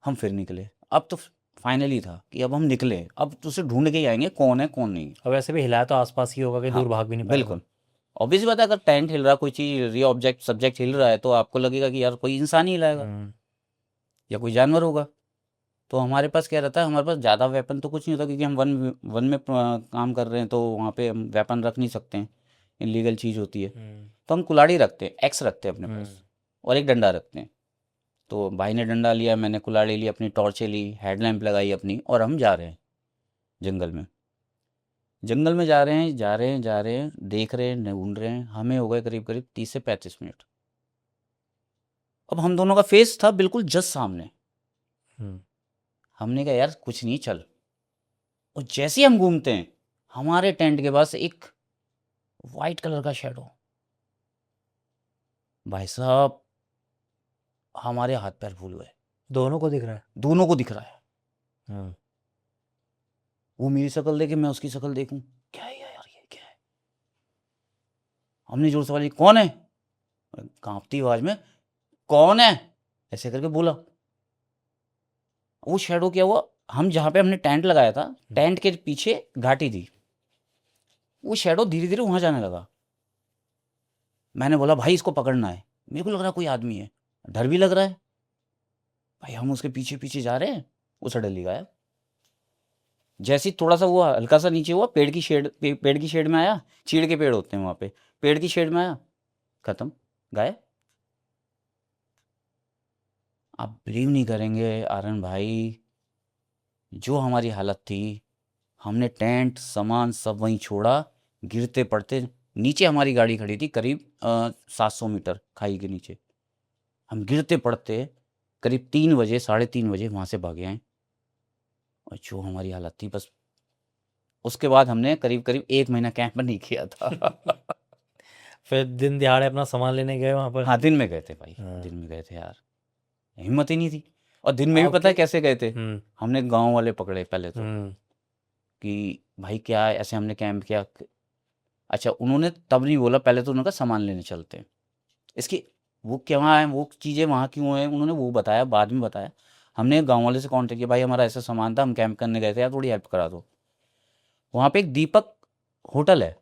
हम फिर निकले, अब तो फाइनली था कि अब हम निकले, अब तो उसे ढूंढ के ही आएंगे कौन है कौन नहीं। और वैसे भी हिलाया तो आसपास ही होगा, कि हाँ, दूर भाग भी नहीं पाएगा। बिल्कुल। ऑब्वियस बात है, अगर टेंट हिल रहा, कोई चीज़, ये ऑब्जेक्ट सब्जेक्ट हिल रहा है, तो आपको लगेगा कि यार कोई इंसान ही हिलाएगा हम्म। या कोई जानवर होगा। तो हमारे पास क्या रहता है, हमारे पास ज़्यादा वेपन तो कुछ नहीं होता, क्योंकि हम वन वन में काम कर रहे हैं, तो वहाँ पे हम वेपन रख नहीं सकते हैं, इलीगल चीज़ होती है। हम्म। तो हम कुल्हाड़ी रखते हैं, एक्स रखते हैं अपने हम्म। पास, और एक डंडा रखते हैं। तो भाई ने डंडा लिया, मैंने कुल्हाड़ी ली, अपनी टॉर्चें ली, हेडलैम्प लगाई अपनी, और हम जा रहे हैं जंगल में। जंगल में जा रहे हैं, जा रहे हैं, जा रहे हैं, देख रहे हैं, ढूंढ रहे हैं, हमें हो गए करीब करीब 30 से 35 मिनट। अब हम दोनों का फेस था बिल्कुल जस्ट सामने। हम्म। हमने कहा यार कुछ नहीं, चल। और जैसे ही हम घूमते हैं, हमारे टेंट के पास एक वाइट कलर का शेडो, भाई साहब हमारे हाथ पैर फूल गए। दोनों को दिख रहा है? दोनों को दिख रहा है। हम्म। वो मेरी शक्ल देखे, मैं उसकी शक्ल देखूं, क्या है यार ये क्या है? हमने जोर से बोली कौन है, कांपती आवाज में, कौन है, ऐसे करके बोला। वो शेडो क्या हुआ, हम जहाँ पे हमने टेंट लगाया था, टेंट के पीछे घाटी थी, वो शैडो धीरे धीरे वहां जाने लगा। मैंने बोला भाई इसको पकड़ना है, मेरे को लग रहा कोई आदमी है, डर भी लग रहा है भाई। हम उसके पीछे पीछे जा रहे हैं, वो सडनली गायब। जैसे ही थोड़ा सा वो हल्का सा नीचे हुआ, पेड़ की शेड में आया, चीड़ के पेड़ होते हैं वहां पे, पेड़ की शेड में आया, खत्म, गायब। आप बिलीव नहीं करेंगे आर्यन भाई, जो हमारी हालत थी, हमने टेंट सामान सब वहीं छोड़ा, गिरते पड़ते। नीचे हमारी गाड़ी खड़ी थी करीब 700 मीटर खाई के नीचे। हम गिरते पड़ते करीब 3 बजे, 3:30 बजे वहाँ से भागे आए। और जो हमारी हालत थी बस, उसके बाद हमने करीब करीब 1 महीना कैंप नहीं किया था। फिर दिन दिहाड़े अपना सामान लेने गए वहाँ पर? हाँ दिन में गए थे भाई, हाँ। दिन में गए थे यार, हिम्मत ही नहीं थी। और दिन में भी पता है आपके कैसे गए थे, हम्म हमने गांव वाले पकड़े पहले तो, हम्म कि भाई क्या है, ऐसे हमने कैंप किया। अच्छा उन्होंने तब नहीं बोला, पहले तो उन्होंने कहा सामान लेने चलते हैं। इसकी वो क्या है, वो चीज़ें वहाँ क्यों हैं, उन्होंने वो बताया, बाद में बताया। हमने गांव वाले से कांटेक्ट किया, भाई हमारा ऐसा सामान था, हम कैंप करने गए थे यार, थोड़ी हेल्प करा दो। वहाँ पे एक दीपक होटल है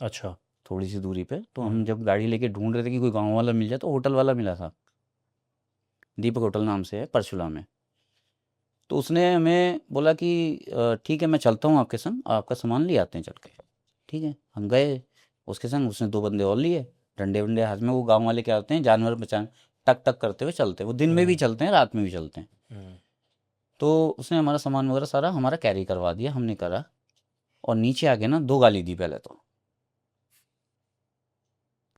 अच्छा। थोड़ी सी दूरी पे, तो हम हम्म जब गाड़ी लेके ढूंढ रहे थे कि कोई गांव वाला मिल जाए, तो होटल वाला मिला था, दीपक होटल नाम से है परशुला में। तो उसने हमें बोला कि ठीक है मैं चलता हूँ आपके संग, आपका सामान ले आते हैं चल के। ठीक है हम गए उसके संग, उसने 2 बंदे और लिए, डंडे वंडे हाथ में। वो गांव वाले क्या होते हैं, जानवर बचाने टक टक करते हुए चलते हैं, वो दिन में भी हम्म चलते हैं, रात में भी चलते हैं। हम्म तो उसने हमारा सामान वगैरह सारा हमारा कैरी करवा दिया, हमने करा। और नीचे आके ना 2 गाली दी पहले तो,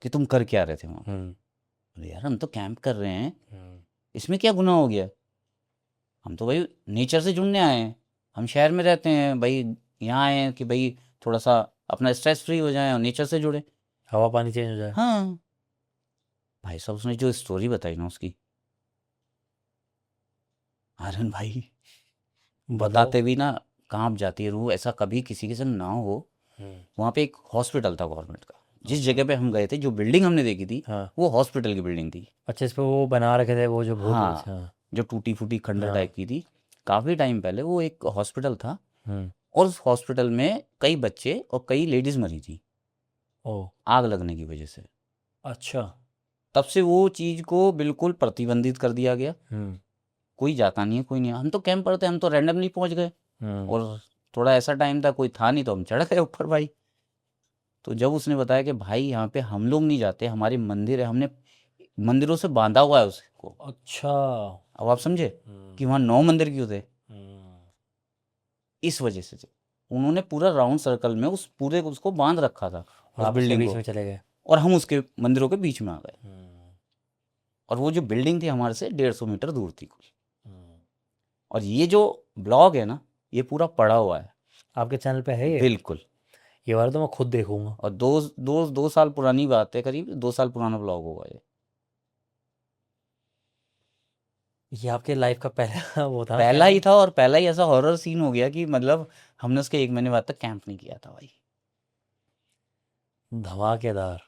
कि तुम कर क्या रहे थे वहाँ पे। हम्म अरे यार हम तो कैंप कर रहे हैं, हम्म इसमें क्या गुनाह हो गया, हम तो भाई नेचर से जुड़ने आए हैं, हम शहर में रहते हैं भाई, यहाँ आए हैं कि भाई थोड़ा सा अपना स्ट्रेस फ्री हो जाए और नेचर से जुड़े। हवा पानी चेंज हो जाए। हाँ भाई साहब उसने जो स्टोरी बताई ना उसकी, आर्यन भाई बताओ। बताते भी ना कांप जाती है रूह, ऐसा कभी किसी के संग ना हो। हम्म वहाँ पे एक हॉस्पिटल था गवर्नमेंट का, जिस जगह पे हम गए थे, जो बिल्डिंग हमने देखी थी, हाँ। वो हॉस्पिटल की बिल्डिंग थी। अच्छा, इस पे वो बना रखे थे वो जो भूत वूत। हाँ हाँ। जो टूटी फूटी खंडर हाँ। टाइप की थी, काफ़ी टाइम पहले वो एक हॉस्पिटल था। हम्म और उस हॉस्पिटल में कई बच्चे और कई लेडीज़ मरी थी ओ। आग लगने की वजह से। अच्छा। तब से वो चीज़ को बिल्कुल प्रतिबंधित कर दिया गया, हम्म कोई जाता नहीं है, कोई नहीं। हम तो कैंप पर थे, हम तो रैंडमली पहुंच गए। हम्म और थोड़ा ऐसा टाइम था, कोई था नहीं, तो हम चढ़ गए ऊपर भाई। तो जब उसने बताया कि भाई यहाँ पे हम लोग नहीं जाते, हमारे मंदिर है, हमने मंदिरों से बांधा हुआ है उसको। अच्छा। अब आप समझे हम्म कि वहाँ 9 मंदिर क्यों थे, हम्म इस वजह से उन्होंने पूरा राउंड सर्कल में उस पूरे उसको बांध रखा था, और उस आप उसके बिल्डिंग बीच को। में चले गए। और हम उसके मंदिरों के बीच में आ गए। हम्म और वो जो बिल्डिंग थी हमारे से 150 मीटर दूर थी कुछ। हम्म और ये जो ब्लॉग है ना, ये पूरा पड़ा हुआ है, आपके चैनल पे है ये? बिल्कुल। ये वाला तो मैं खुद देखूंगा। और 2 साल पुरानी बात है, करीब 2 साल पुराना ब्लॉग होगा ये। ये आपके लाइफ का पहला वो था पहला ही कैंपिंग? था, और पहला ही ऐसा हॉरर सीन हो गया कि मतलब हमने उसके 1 महीने बाद तक कैंप नहीं किया था भाई। धमाकेदार।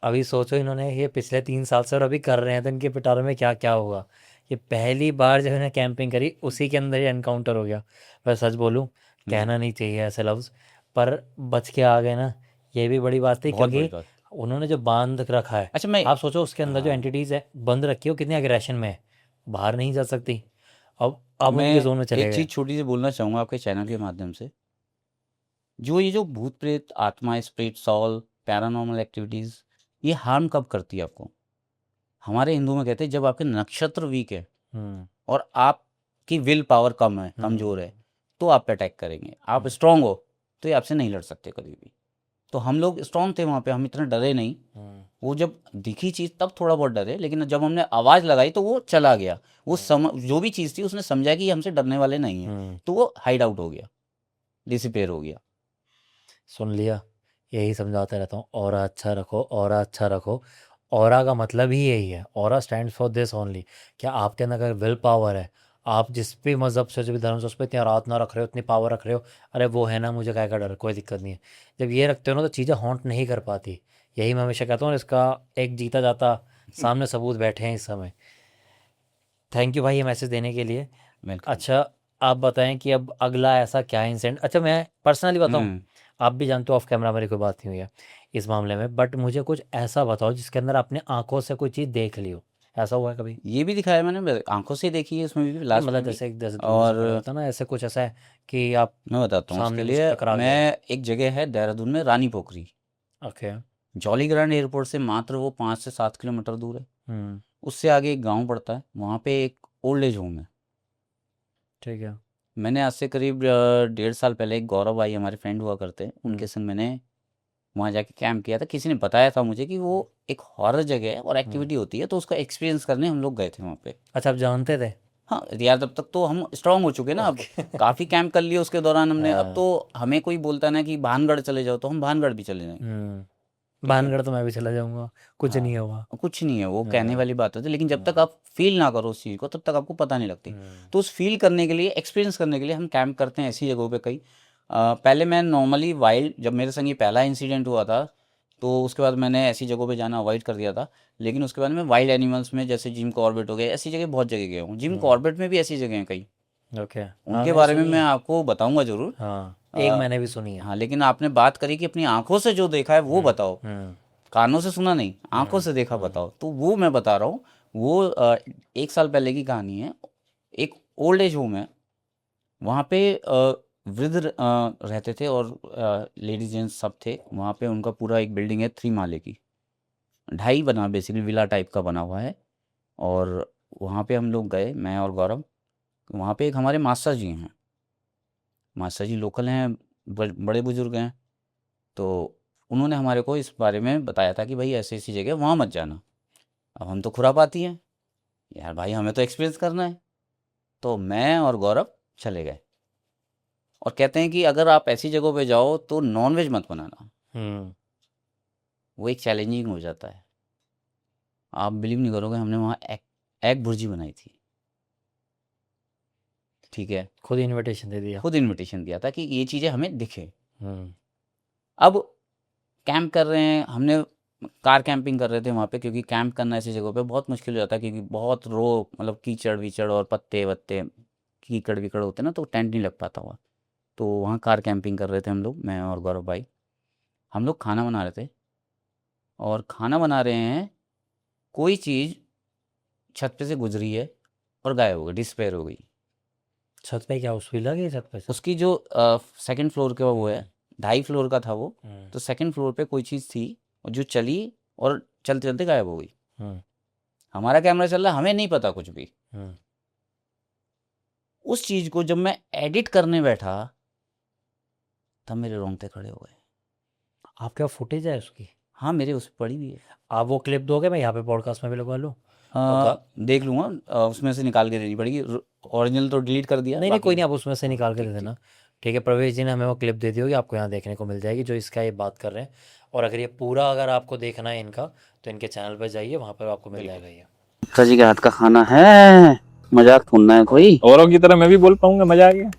अभी सोचो, इन्होंने ये पिछले 3 साल से और अभी कर रहे हैं, तो इनके पिटारे में क्या क्या होगा। ये पहली बार जब इन्हें कैंपिंग करी उसी के अंदर ही एनकाउंटर हो गया। वैसे सच बोलूं, हम्म, कहना नहीं चाहिए ऐसे लफ्ज़, पर बच के आ गए ना, ये भी बड़ी बात थी, बहुत बड़ी क्योंकि बात। उन्होंने जो बांध रखा है, अच्छा मैं, आप सोचो उसके अंदर जो हाँ एंटिटीज़ है बंद रखी है, वो कितनी अग्रेशन में है, बाहर नहीं जा सकती। अब मैं उनके जोन में चले एक गए। चीज़ छोटी सी बोलना चाहूँगा आपके चैनल के माध्यम से। जो ये जो भूत प्रेत आत्मा, स्पिरिट, सॉल, पैरानॉर्मल एक्टिविटीज़, ये हार्म कब करती है आपको? हमारे हिंदू में कहते हैं जब आपके नक्षत्र वीक है हम्म और आपकी विल पावर कम है, हम्म कमज़ोर है, तो आप पे अटैक करेंगे। आप स्ट्रांग हो तो ये आपसे नहीं लड़ सकते कभी भी। तो हम लोग स्ट्रांग थे वहाँ पे, हम इतना डरे नहीं। हम्म वो जब दिखी चीज़ तब थोड़ा बहुत डरे, लेकिन जब हमने आवाज़ लगाई तो वो चला गया। वो जो भी चीज़ थी उसने समझा कि ये हमसे डरने वाले नहीं है, हम्म तो वो हाइड आउट हो गया, डिसिपेयर हो गया। सुन लिया। यही समझाता रहता हूँ, ऑरा अच्छा रखो, ऑरा अच्छा रखो। ऑरा का मतलब ही यही है, aura stands for this only. क्या आपके अंदर अगर विल पावर है, आप जिस भी मज़हब से, जो भी धर्म से, उस पर इतनी आराधना रख रहे हो, इतनी पावर रख रहे हो, अरे वो है ना, मुझे काय का डर, कोई दिक्कत नहीं है। जब ये रखते हो ना, तो चीज़ें हॉन्ट नहीं कर पाती। यही मैं हमेशा कहता हूँ, और इसका एक जीता जाता सामने सबूत बैठे हैं इस समय। थैंक यू भाई ये मैसेज देने के लिए। वेलकम। अच्छा, आप बताएं कि अब अगला ऐसा क्या इंसिडेंट, अच्छा मैं पर्सनली बताऊं, हम्म। आप भी जानते हो ऑफ कैमरा मेरी कोई बात नहीं हुई है इस मामले में, बट मुझे कुछ ऐसा बताओ जिसके अंदर आपने आंखों से कोई चीज़ देख ली हो, ऐसा हुआ है कभी? ये भी दिखाया मैंने, आंखों से देखी है उसमें भी, नहीं लास्ट मतलब में भी। जैसे जैसे दूर से खड़ा और होता है ना, ऐसे कुछ ऐसा है कि आप मैं बताता हूँ उसके सामने कुछ लिए, टकरा गया? मैं एक जगह है देहरादून में, Rani Pokhari. Okay. Jolly grant airport से मात्र वो 5 से 7 किलोमीटर दूर है। हम्म। उससे आगे एक गांव पड़ता है, वहाँ पे एक ओल्ड एज होम है। ठीक है। मैंने आज से करीब 1.5 साल पहले, एक गौरव भाई हमारे फ्रेंड हुआ करते हैं, हम्म। उनके संग मैंने वहाँ जाके कैंप किया था। किसी ने बताया था मुझे कि वो एक हॉरर जगह है और हम्म। एक्टिविटी होती है, तो उसका एक्सपीरियंस करने हम लोग गए थे वहाँ पे। अच्छा आप जानते थे? हाँ यार, तब तक तो हम स्ट्रांग हो चुके ना अब। ओके। काफ़ी कैंप कर लिए उसके दौरान हमने, अब हाँ। तो हमें कोई बोलता ना कि भानगढ़ चले जाओ तो हम भानगढ़ भी चले जाएंगे। ठीक है। भानगढ़ तो मैं भी चला जाऊंगा, कुछ हाँ, नहीं होगा। कुछ नहीं है, वो कहने हाँ। वाली बात होती है, लेकिन जब तक हाँ। आप फील ना करो उस चीज़ को तब तक आपको पता नहीं लगती। हम्म। तो उस फील करने के लिए, एक्सपीरियंस करने के लिए हम कैंप करते हैं ऐसी जगहों पे कई। पहले मैं नॉर्मली वाइल्ड, जब मेरे संग ये पहला इंसिडेंट हुआ था, तो उसके बाद मैंने ऐसी जगहों पे जाना अवॉइड कर दिया था। लेकिन उसके बाद मैं वाइल्ड एनिमल्स में, जैसे जिम कॉर्बेट हो गए, ऐसी जगह बहुत जगह गया हूँ। जिम हम्म। कॉर्बेट में भी ऐसी जगह हैं कई, ओके। हाँ उनके मैंने बारे में सुनी मैं है। आपको बताऊंगा ज़रूर। हाँ एक अ, मैंने भी सुनी है। हाँ, लेकिन आपने बात करी कि अपनी आंखों से जो देखा है वो हम्म। बताओ, हम्म। कानों से सुना नहीं, आंखों हम्म। से देखा हम्म। बताओ, तो वो मैं बता रहा हूँ। वो 1 साल पहले की कहानी है। एक ओल्ड एज होम है, वहाँ पे वृद्ध रहते थे, और लेडीज जेंट्स सब थे वहाँ पे। उनका पूरा एक बिल्डिंग है 3 माले की, ढाई बना, बेसिकली विला टाइप का बना हुआ है। और वहाँ पे हम लोग गए, मैं और गौरव। वहाँ पे एक हमारे मास्टर जी हैं, मास्टर जी लोकल हैं, बड़े बुजुर्ग हैं। तो उन्होंने हमारे को इस बारे में बताया था कि भाई ऐसी ऐसी जगह वहाँ मत जाना। अब हम तो खुरापाती हैं यार, भाई हमें तो एक्सपीरियंस करना है। तो मैं और गौरव चले गए, और कहते हैं कि अगर आप ऐसी जगहों पे जाओ तो नॉन वेज मत बनाना, हम्म। वो एक चैलेंजिंग हो जाता है। आप बिलीव नहीं करोगे, हमने वहाँ एग एग भुर्जी बनाई थी। ठीक है। खुद इनविटेशन दे दिया? खुद इनविटेशन दिया था कि ये चीज़ें हमें दिखे। हम्म। अब कैंप कर रहे हैं हमने, कार कैंपिंग कर रहे थे वहाँ पे, क्योंकि कैंप करना ऐसी जगहों पे बहुत मुश्किल हो जाता है, क्योंकि बहुत रो, मतलब कीचड़ वीचड़ और पत्ते वत्ते, कीकड़ विकड़ होते हैं ना, तो टेंट नहीं लग पाता हुआ। तो वहाँ कार कैंपिंग कर रहे थे हम लोग, मैं और गौरव भाई। हम लोग खाना बना रहे थे, और खाना बना रहे हैं, कोई चीज़ छत पे से गुजरी है और गायब हो गई, डिस्पेयर हो गई। छत पे क्या उस विला की छत पे से? उसकी जो सेकंड फ्लोर का वो है, 2.5 फ्लोर का था वो। हम्म। तो सेकंड फ्लोर पे कोई चीज़ थी, और जो चली और चलते चलते गायब हो गई। हम्म। हमारा कैमरा चल रहा, हमें नहीं पता कुछ भी। हम्म। उस चीज़ को जब मैं एडिट करने बैठा, तब मेरे रोंगटे खड़े हो गए। आपके पास फुटेज है उसकी? हाँ, मेरे उस पे पड़ी हुई है। आप वो क्लिप दोगे, मैं यहाँ पे पॉडकास्ट में भी लगवा लूँ? और देख लूँगा, उसमें से निकाल के देनी पड़ेगी। ओरिजिनल तो डिलीट कर दिया, नहीं नहीं कोई बाकी। नहीं, आप उसमें से हाँ, निकाल के ठीक दे ठीक। देना। ठीक है, प्रवेश जी ने हमें वो क्लिप दे दी होगी, आपको यहाँ देखने को मिल जाएगी जो इसका ये बात कर रहे हैं। और अगर ये पूरा अगर आपको देखना है इनका, तो इनके चैनल पर जाइए, वहाँ पर आपको मिल बिल्कुल। जाएगा ये। गुप्ता जी के हाथ का खाना है, मजाक थोड़ना है कोई। औरों की तरह मैं भी बोल पाऊंगा, मजा आ गया।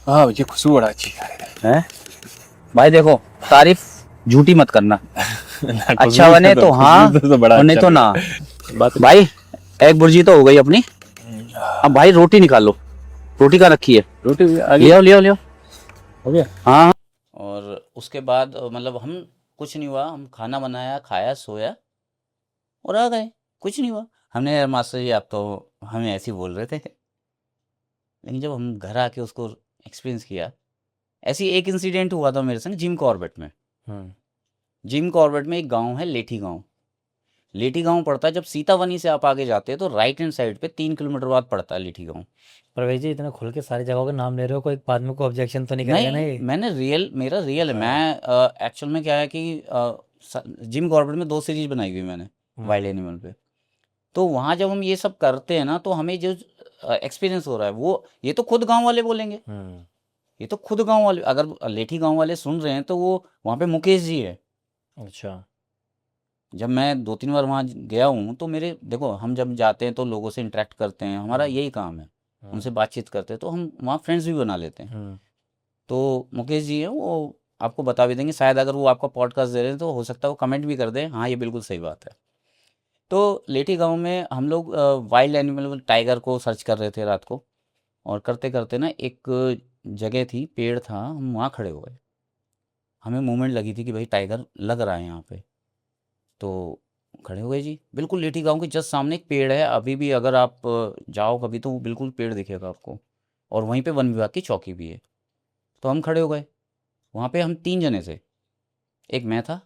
हाँ, ये खुशबू बड़ा अच्छी है। है भाई, देखो, तारीफ झूठी मत करना। अच्छा खुशबू बने से तो हाँ, खुशबू से तो बड़ा और नहीं अच्छा तो ना। बात। भाई एग भुर्जी तो हो गई अपनी, अब भाई रोटी निकाल लो। रोटी का रखी है, रोटी भी आ ले गई, आओ ले आओ ले आओ। हो गया। हाँ। और उसके बाद मतलब हम, कुछ नहीं हुआ, हम खाना बनाया, खाया, सोया और आ गए। कुछ नहीं हुआ। हमने, यार मास्टर जी आप तो हमें ऐसे ही बोल रहे थे। लेकिन जब हम घर आके उसको एक्सपीरियंस किया, ऐसी एक इंसिडेंट हुआ था मेरे संग जिम कॉर्बेट में। हम्म। जिम कॉर्बेट में एक गांव है, लेठी गांव। लेठी गांव पड़ता है, जब सीतावनी से आप आगे जाते हैं तो राइट हैंड साइड पे 3 किलोमीटर बाद पड़ता है लेठी गांव। प्रवेश जी इतना खुल के सारी जगहों के नाम ले रहे हो, कोई बाद में कोई ऑब्जेक्शन तो नहीं करेगा ना नहीं, ये? मैंने रियल, मेरा रियल है। हाँ। मैं एक्चुअल में क्या है कि जिम कॉर्बेट में 2 सीरीज बनाई हुई मैंने, वाइल्ड हम्म। एनिमल पे। तो वहाँ जब हम ये सब करते हैं ना, तो हमें जो एक्सपीरियंस हो रहा है वो, ये तो खुद गांव वाले बोलेंगे। हम्म। ये तो खुद गांव वाले, अगर लेठी गांव वाले सुन रहे हैं तो वो, वहाँ पे मुकेश जी है। अच्छा। जब मैं 2-3 बार वहाँ गया हूँ, तो मेरे, देखो हम जब जाते हैं तो लोगों से इंटरेक्ट करते हैं, हमारा हम्म। यही काम है। हम्म। उनसे बातचीत करते हैं, तो हम वहाँ फ्रेंड्स भी बना लेते हैं। हम्म। तो मुकेश जी हैं, वो आपको बता भी देंगे शायद, अगर वो आपका पॉडकास्ट दे रहे हैं तो हो सकता है वो कमेंट भी कर दें, हाँ ये बिल्कुल सही बात है। तो लेठी गांव में हम लोग वाइल्ड एनिमल टाइगर को सर्च कर रहे थे रात को। और करते करते ना एक जगह थी, पेड़ था, हम वहाँ खड़े हो गए। हमें मूवमेंट लगी थी कि भाई टाइगर लग रहा है यहाँ पे। तो खड़े हो गए जी, बिल्कुल लेठी गांव के जस्ट सामने एक पेड़ है। अभी भी अगर आप जाओ कभी तो वो बिल्कुल पेड़ दिखेगा आपको, और वहीं पे वन विभाग की चौकी भी है। तो हम खड़े हो गए। वहाँ पे हम 3 जने थे। एक मैं था,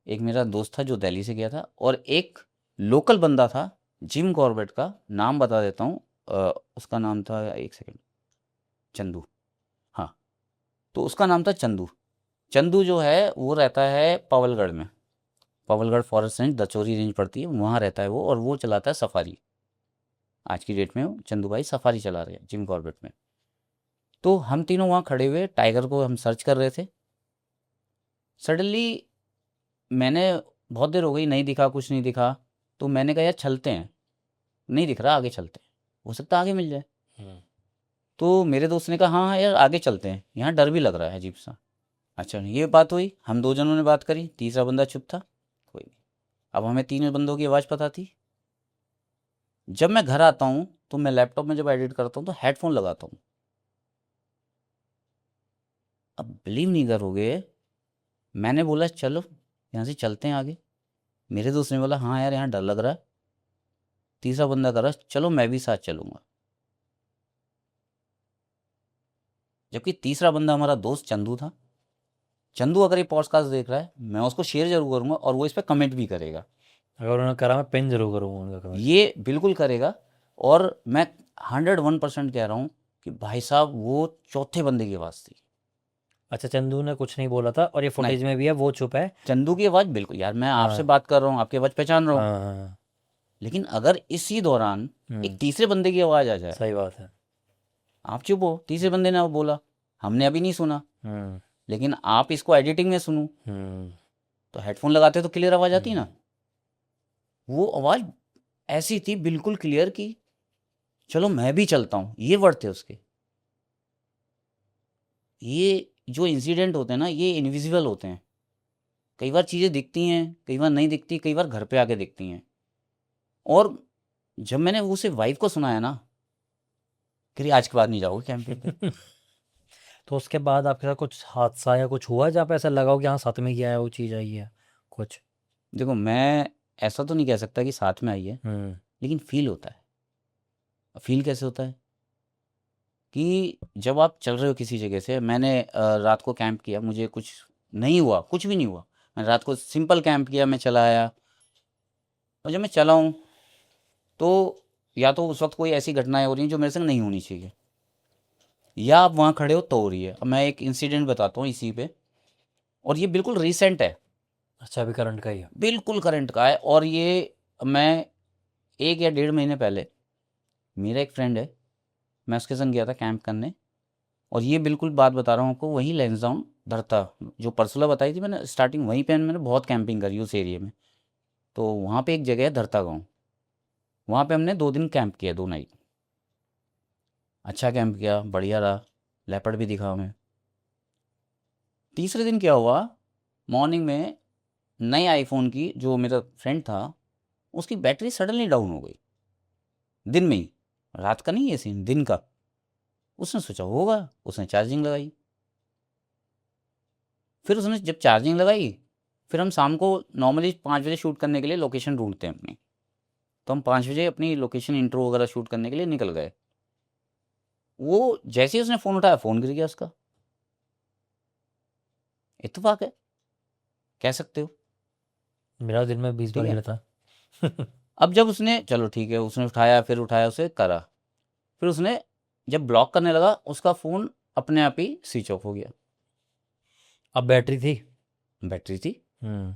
एक मेरा दोस्त था जो दिल्ली से गया था, और एक लोकल बंदा था, जिम कॉर्बेट का। नाम बता देता हूँ, उसका नाम था, एक सेकंड, चंदू। हाँ, तो उसका नाम था चंदू। चंदू जो है वो रहता है पवलगढ़ में। पवलगढ़ फॉरेस्ट रेंज दचोरी रेंज पड़ती है, वहाँ रहता है वो, और वो चलाता है सफारी। आज की डेट में वो चंदू भाई सफारी चला रहे हैं जिम कॉर्बेट में। तो हम तीनों वहाँ खड़े हुए, टाइगर को हम सर्च कर रहे थे। सडनली मैंने, बहुत देर हो गई नहीं दिखा, कुछ नहीं दिखा, तो मैंने कहा यार चलते हैं, नहीं दिख रहा, आगे चलते हैं, हो सकता है आगे मिल जाए। हम्म। तो मेरे दोस्त ने कहा हाँ हाँ यार आगे चलते हैं, यहाँ डर भी लग रहा है अजीब सा। अच्छा, ये बात हुई, हम 2 जनों ने बात करी, तीसरा बंदा चुप था, कोई नहीं। अब हमें 3 बंदों की आवाज़ पता थी। जब मैं घर आता हूँ तो मैं लैपटॉप में जब एडिट करता हूँ तो हेडफोन लगाता हूँ। अब बिलीव नहीं करोगे, मैंने बोला चलो यहाँ से चलते हैं आगे। मेरे दोस्त ने बोला हाँ यार यहाँ डर लग रहा है। तीसरा बंदा करा चलो मैं भी साथ चलूँगा। जबकि तीसरा बंदा हमारा दोस्त चंदू था। चंदू अगर ये पॉडकास्ट देख रहा है, मैं उसको शेयर जरूर करूँगा, और वो इस पर कमेंट भी करेगा। अगर उन्होंने करा मैं पिन जरूर करूँगा उनका कमेंट। ये बिल्कुल करेगा। और मैं 101% कह रहा हूँ कि भाई साहब वो चौथे बंदे की आवाज़ थी। अच्छा, चंदू ने कुछ नहीं बोला था, और ये नहीं, फुटेज में भी है, वो चुप है। चंदू की आवाज़ बिल्कुल, यार मैं आपसे हाँ बात कर रहा हूँ, आपकी आवाज़ पहचान रहा हूँ, हाँ हाँ। लेकिन अगर इसी दौरान एक हम्म, तीसरे बंदे की आवाज़ आ जाए, सही बात है। आप चुप हो, तीसरे बंदे ने बोला, हमने अभी नहीं सुना, हम्म लेकिन आप इसको एडिटिंग में सुनो, हम्म तो हेडफोन लगाते तो क्लियर आवाज़ आती ना। हम्म। वो आवाज़ ऐसी थी बिल्कुल क्लियर कि चलो मैं भी चलता हूँ, ये वर्ड थे उसके। ये जो इंसिडेंट होते हैं ना, ये इनविजिबल होते हैं। कई बार चीज़ें दिखती हैं, कई बार नहीं दिखती, कई बार घर पे आके दिखती हैं। और जब मैंने उसे वाइफ को सुनाया ना, फिर आज के बाद नहीं जाओगे कैंपिंग पे। तो उसके बाद आपके साथ कुछ हादसा या कुछ हुआ जहाँ पे ऐसा लगा हो कि हाँ सच में किया है, वो चीज़ आई है कुछ? देखो, मैं ऐसा तो नहीं कह सकता कि साथ में आई है, हम्म लेकिन फील होता है। फील कैसे होता है कि जब आप चल रहे हो किसी जगह से, मैंने रात को कैंप किया, मुझे कुछ नहीं हुआ, कुछ भी नहीं हुआ। मैंने रात को सिंपल कैंप किया, मैं चला आया। और जब मैं चला हूँ तो या तो उस वक्त कोई ऐसी घटनाएं हो रही हैं जो मेरे संग नहीं होनी चाहिए, या आप वहाँ खड़े हो तो हो रही है। अब मैं एक इंसिडेंट बताता हूँ इसी पे, और ये बिल्कुल रिसेंट है, अच्छा, अभी करंट का ही है? बिल्कुल करंट का है। और ये मैं 1 या 1.5 महीने पहले, मेरा एक फ्रेंड है, मैं उसके संग गया था कैंप करने। और ये बिल्कुल बात बता रहा हूँ आपको, वही लैंसडाउन धरता, जो परसुला बताई थी मैंने स्टार्टिंग, वहीं पे मैंने बहुत कैंपिंग करी उस एरिया में। तो वहाँ पे एक जगह है धरता गाँव, वहाँ पे हमने 2 दिन कैंप किया, 2 नाइट। अच्छा कैंप किया, बढ़िया रहा, लेपर्ड भी दिखा हमें। तीसरे दिन क्या हुआ, मॉर्निंग में नए आईफोन की, जो मेरा फ्रेंड था, उसकी बैटरी सडनली डाउन हो गई। दिन में ही, रात का नहीं ये सीन, दिन का। उसने सोचा होगा, उसने चार्जिंग लगाई। फिर उसने जब चार्जिंग लगाई, फिर हम शाम को नॉर्मली 5 बजे शूट करने के लिए लोकेशन ढूंढते हैं अपनी। तो हम 5 बजे अपनी लोकेशन इंट्रो वगैरह शूट करने के लिए निकल गए। वो जैसे ही उसने फ़ोन उठाया, फ़ोन गिर गया उसका। इत्तेफाक है, कह सकते हो, मेरा दिन में 20 बार ठीक है। गिरा था। अब जब उसने, चलो ठीक है, उसने उठाया, फिर उठाया, उसे करा, फिर उसने जब ब्लॉक करने लगा, उसका फ़ोन अपने आप ही स्विच ऑफ हो गया। अब बैटरी थी। बैटरी थी। हम्म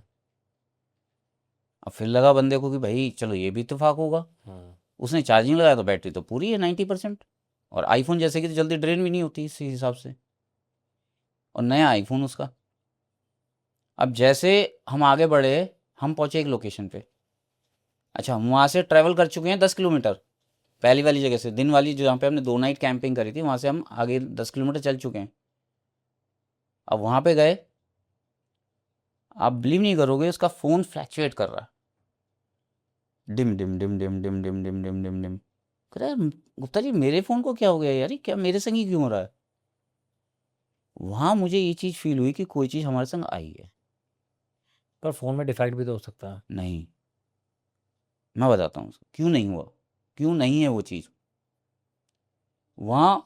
अब फिर लगा बंदे को कि भाई चलो ये भी इत्तेफाक होगा। हम्म। उसने चार्जिंग लगाया तो बैटरी तो पूरी है 90%। और आईफोन जैसे कि तो जल्दी ड्रेन भी नहीं होती इसी हिसाब से, और नया आईफोन उसका। अब जैसे हम आगे बढ़े, हम पहुंचे एक लोकेशन पे। अच्छा, हम वहाँ से ट्रैवल कर चुके हैं 10 किलोमीटर, पहली वाली जगह से, दिन वाली जो जहाँ पे हमने 2 नाइट कैंपिंग करी थी, वहाँ से हम आगे 10 किलोमीटर चल चुके हैं। अब वहाँ पे गए, आप बिलीव नहीं करोगे, उसका फ़ोन फ्लैक्चुएट कर रहा है, dim dim dim dim dim dim dim dim dim dim. कह रहा है गुप्ता जी मेरे फ़ोन को क्या हो गया यार, ये क्या मेरे संग ही क्यों हो रहा है? वहाँ मुझे ये चीज़ फ़ील हुई कि कोई चीज़ हमारे संग आई है। पर फ़ोन में डिफेक्ट भी तो हो सकता है। नहीं, मैं बताता हूँ उसको क्यों नहीं हुआ, क्यों नहीं है वो चीज़। वहाँ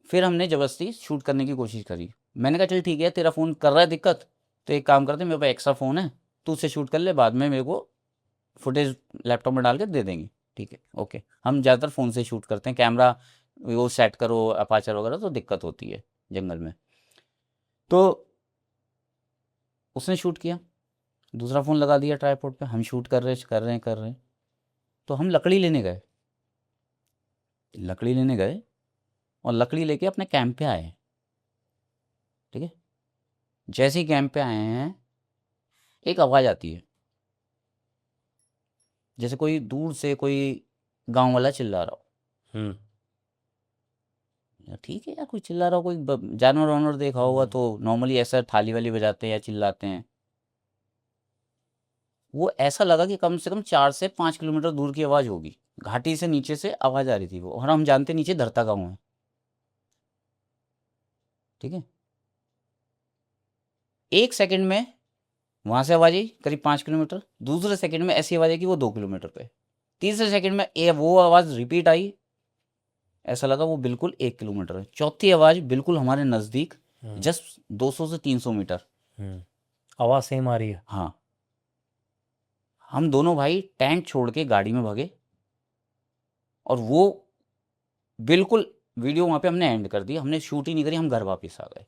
फिर हमने ज़बरदस्ती शूट करने की कोशिश करी। मैंने कहा चल ठीक है, तेरा फ़ोन कर रहा है दिक्कत, तो एक काम करते हैं, मेरे पास एक्स्ट्रा फ़ोन है, तू उससे शूट कर ले, बाद में मेरे को फुटेज लैपटॉप में डाल के दे देंगे। ठीक है, ओके। हम ज़्यादातर फ़ोन से शूट करते हैं, कैमरा वो सेट करो अपाचर वगैरह तो दिक्कत होती है जंगल में। तो उसने शूट किया, दूसरा फ़ोन लगा दिया ट्राइपॉड पे, हम शूट कर रहे हैं। तो हम लकड़ी लेने गए, और लकड़ी लेके अपने कैंप पे आए। ठीक है, जैसे ही कैंप पे आए हैं, एक आवाज़ आती है, जैसे कोई दूर से कोई गांव वाला चिल्ला रहा हो। यार ठीक है यार, कोई चिल्ला रहा हो, कोई जानवर वानवर देखा होगा तो नॉर्मली ऐसा थाली वाली बजाते हैं या चिल्लाते हैं। वो ऐसा लगा कि कम से कम 4 से 5 किलोमीटर दूर की आवाज़ होगी, घाटी से नीचे से आवाज़ आ रही थी वो, और हम जानते नीचे धरता गाँव है। ठीक है, 1 सेकंड में वहाँ से आवाज़ आई करीब 5 किलोमीटर, दूसरे सेकंड में ऐसी आवाज़ आई कि वो 2 किलोमीटर पे, तीसरे सेकंड में वो आवाज़ रिपीट आई, ऐसा लगा वो बिल्कुल 1 किलोमीटर है, चौथी आवाज़ बिल्कुल हमारे नज़दीक, जस्ट 200 से 300 मीटर। आवाज़ सेम आ रही है। हाँ, हम दोनों भाई टेंट छोड़ के गाड़ी में भागे, और वो बिल्कुल वीडियो वहाँ पे हमने एंड कर दी, हमने शूट ही नहीं करी, हम घर वापस आ गए।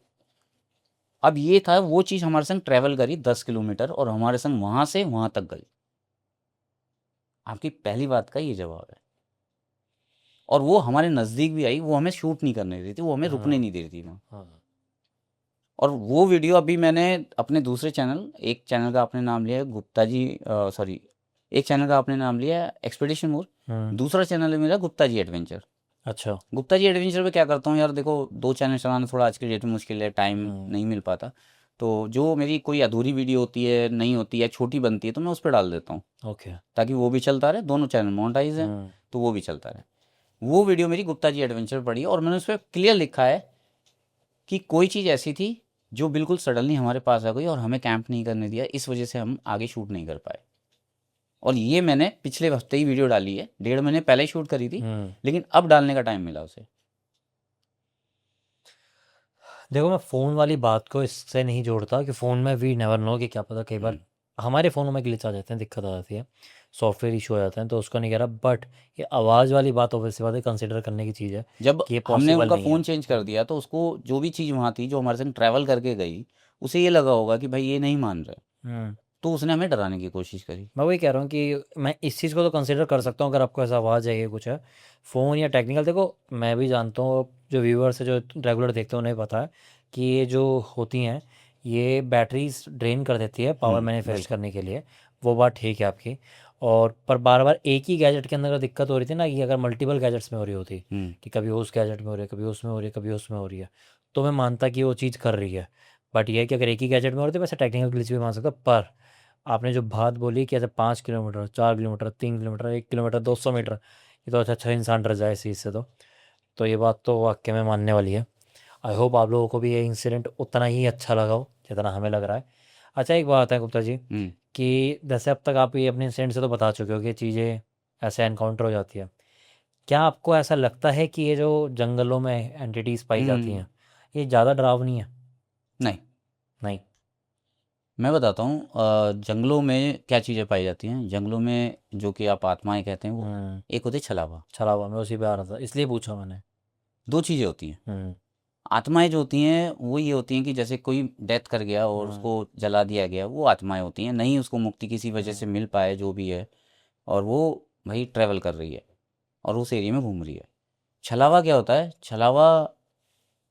अब ये था, वो चीज़ हमारे संग ट्रैवल करी 10 किलोमीटर, और हमारे संग वहाँ से वहाँ तक गई। आपकी पहली बात का ये जवाब है। और वो हमारे नज़दीक भी आई, वो हमें शूट नहीं करने दे रही थी, वो हमें रुकने नहीं दे रही थी वहाँ। और वो वीडियो अभी मैंने अपने दूसरे चैनल, एक चैनल का आपने नाम लिया है गुप्ता जी, सॉरी, एक चैनल का आपने नाम लिया है एक्सपीडिशन मोर, दूसरा चैनल है मेरा गुप्ता जी एडवेंचर। अच्छा। गुप्ता जी एडवेंचर पे क्या करता हूँ यार, देखो 2 चैनल चलाना थोड़ा आज की डेट में मुश्किल है, टाइम नहीं मिल पाता, तो जो मेरी कोई अधूरी वीडियो होती है, नहीं होती है, छोटी बनती है, तो मैं उस पर डाल देता हूँ, ओके। ताकि वो भी चलता रहे, दोनों चैनल मोनेटाइज हैं तो वो भी चलता रहे। वो वीडियो मेरी गुप्ता जी एडवेंचर पड़ी, और मैंने उस पर क्लियर लिखा है कि कोई चीज़ ऐसी थी जो बिल्कुल सडनली हमारे पास आ गई और हमें कैंप नहीं करने दिया, इस वजह से हम आगे शूट नहीं कर पाए। और ये मैंने पिछले हफ्ते ही वीडियो डाली है, 1.5 महीने पहले ही शूट करी थी, लेकिन अब डालने का टाइम मिला उसे। देखो, मैं फ़ोन वाली बात को इससे नहीं जोड़ता कि फ़ोन में वी नेवर नो कि क्या पता कई बार हमारे फ़ोनों में ग्लिच आ जाते हैं, दिक्कत आ जाती है, सॉफ्टवेयर इशू आ जाते हैं, तो उसको नहीं कह रहा। बट ये आवाज़ वाली बात ऑब्वियसली बात है, कंसिडर करने की चीज़ है जब कि ये हमने पॉसिबल उनका नहीं है। फ़ोन चेंज कर दिया, तो उसको जो भी चीज़ वहाँ थी जो हमारे संग ट्रैवल करके गई, उसे ये लगा होगा कि भाई ये नहीं मान रहे, तो उसने हमें डराने की कोशिश करी। मैं वही कह रहा हूँ कि मैं इस चीज़ को तो कंसिडर कर सकता हूँ अगर आपको ऐसा आवाज़ है, ये कुछ है फ़ोन या टेक्निकल। देखो, मैं भी जानता हूँ, जो व्यूअर्स है जो रेगुलर देखते हैं उन्हें पता है कि ये जो होती हैं ये बैटरीज ड्रेन कर देती है पावर मैनिफेस्ट करने के लिए, वो बात ठीक है आपकी। और पर बार बार एक ही गैजेट के अंदर अगर दिक्कत हो रही थी ना, कि अगर मल्टीपल गैजेट्स में हो रही होती कि कभी उस गैजेट में हो रही है, कभी उसमें हो रही है, कभी उसमें हो रही है, तो मैं मानता कि वो चीज़ कर रही है। बट ये है कि अगर एक ही गैजेट में हो रही थी, वैसे टेक्निकल ग्लिच भी मान सकता। पर आपने जो बात बोली कि ऐसे 5 kilometre, 4 kilometre, 3 kilometre, 1 kilometre, 200 metre, ये तो अच्छा इंसान डर जाए इस चीज़ से। तो ये बात तो वाकई में मानने वाली है। आई होप आप लोगों को भी ये इंसिडेंट उतना ही अच्छा लगा हो जितना हमें लग रहा है। अच्छा, एक बात है गुप्ता जी, कि जैसे अब तक आप ये अपने इंसिडेंट से तो बता चुके हो कि चीज़ें ऐसे एनकाउंटर हो जाती है, क्या आपको ऐसा लगता है कि ये जो जंगलों में एंटिटीज़ पाई जाती हैं ये ज़्यादा डरावनी है? नहीं, नहीं। मैं बताता हूँ, जंगलों में क्या चीज़ें पाई जाती हैं, जंगलों में जो कि आप आत्माएं कहते हैं, वो एक होती है छलावा। छलावा, मैं उसी पे आ रहा था, इसलिए पूछा मैंने। 2 चीज़ें होती हैं। आत्माएं जो होती हैं वो ये होती हैं कि जैसे कोई डेथ कर गया और उसको जला दिया गया, वो आत्माएं होती हैं, नहीं उसको मुक्ति किसी वजह से मिल पाए जो भी है, और वो भाई ट्रैवल कर रही है और उस एरिया में घूम रही है। छलावा क्या होता है? छलावा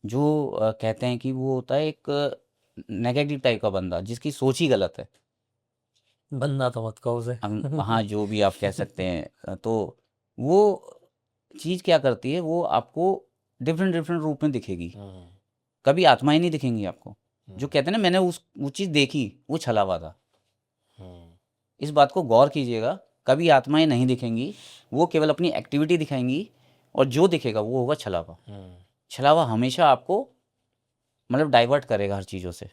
जो कहते हैं कि वो होता है एक नेगेटिव टाइप का बंदा जिसकी सोच ही गलत है। बंदा तो मत कहो उसे। हाँ, जो भी आप कह सकते हैं, तो वो चीज़ क्या करती है, वो आपको डिफरेंट डिफरेंट रूप में दिखेगी, कभी आत्माएं नहीं दिखेंगी आपको। जो कहते हैं ना, मैंने उस वो चीज़ देखी, वो छलावा था। इस बात को गौर कीजिएगा, कभी आत्माएं नहीं दिखेंगी, वो केवल अपनी एक्टिविटी दिखाएंगी, और जो दिखेगा वो होगा छलावा। छलावा हमेशा आपको मतलब डाइवर्ट करेगा हर चीज़ों से।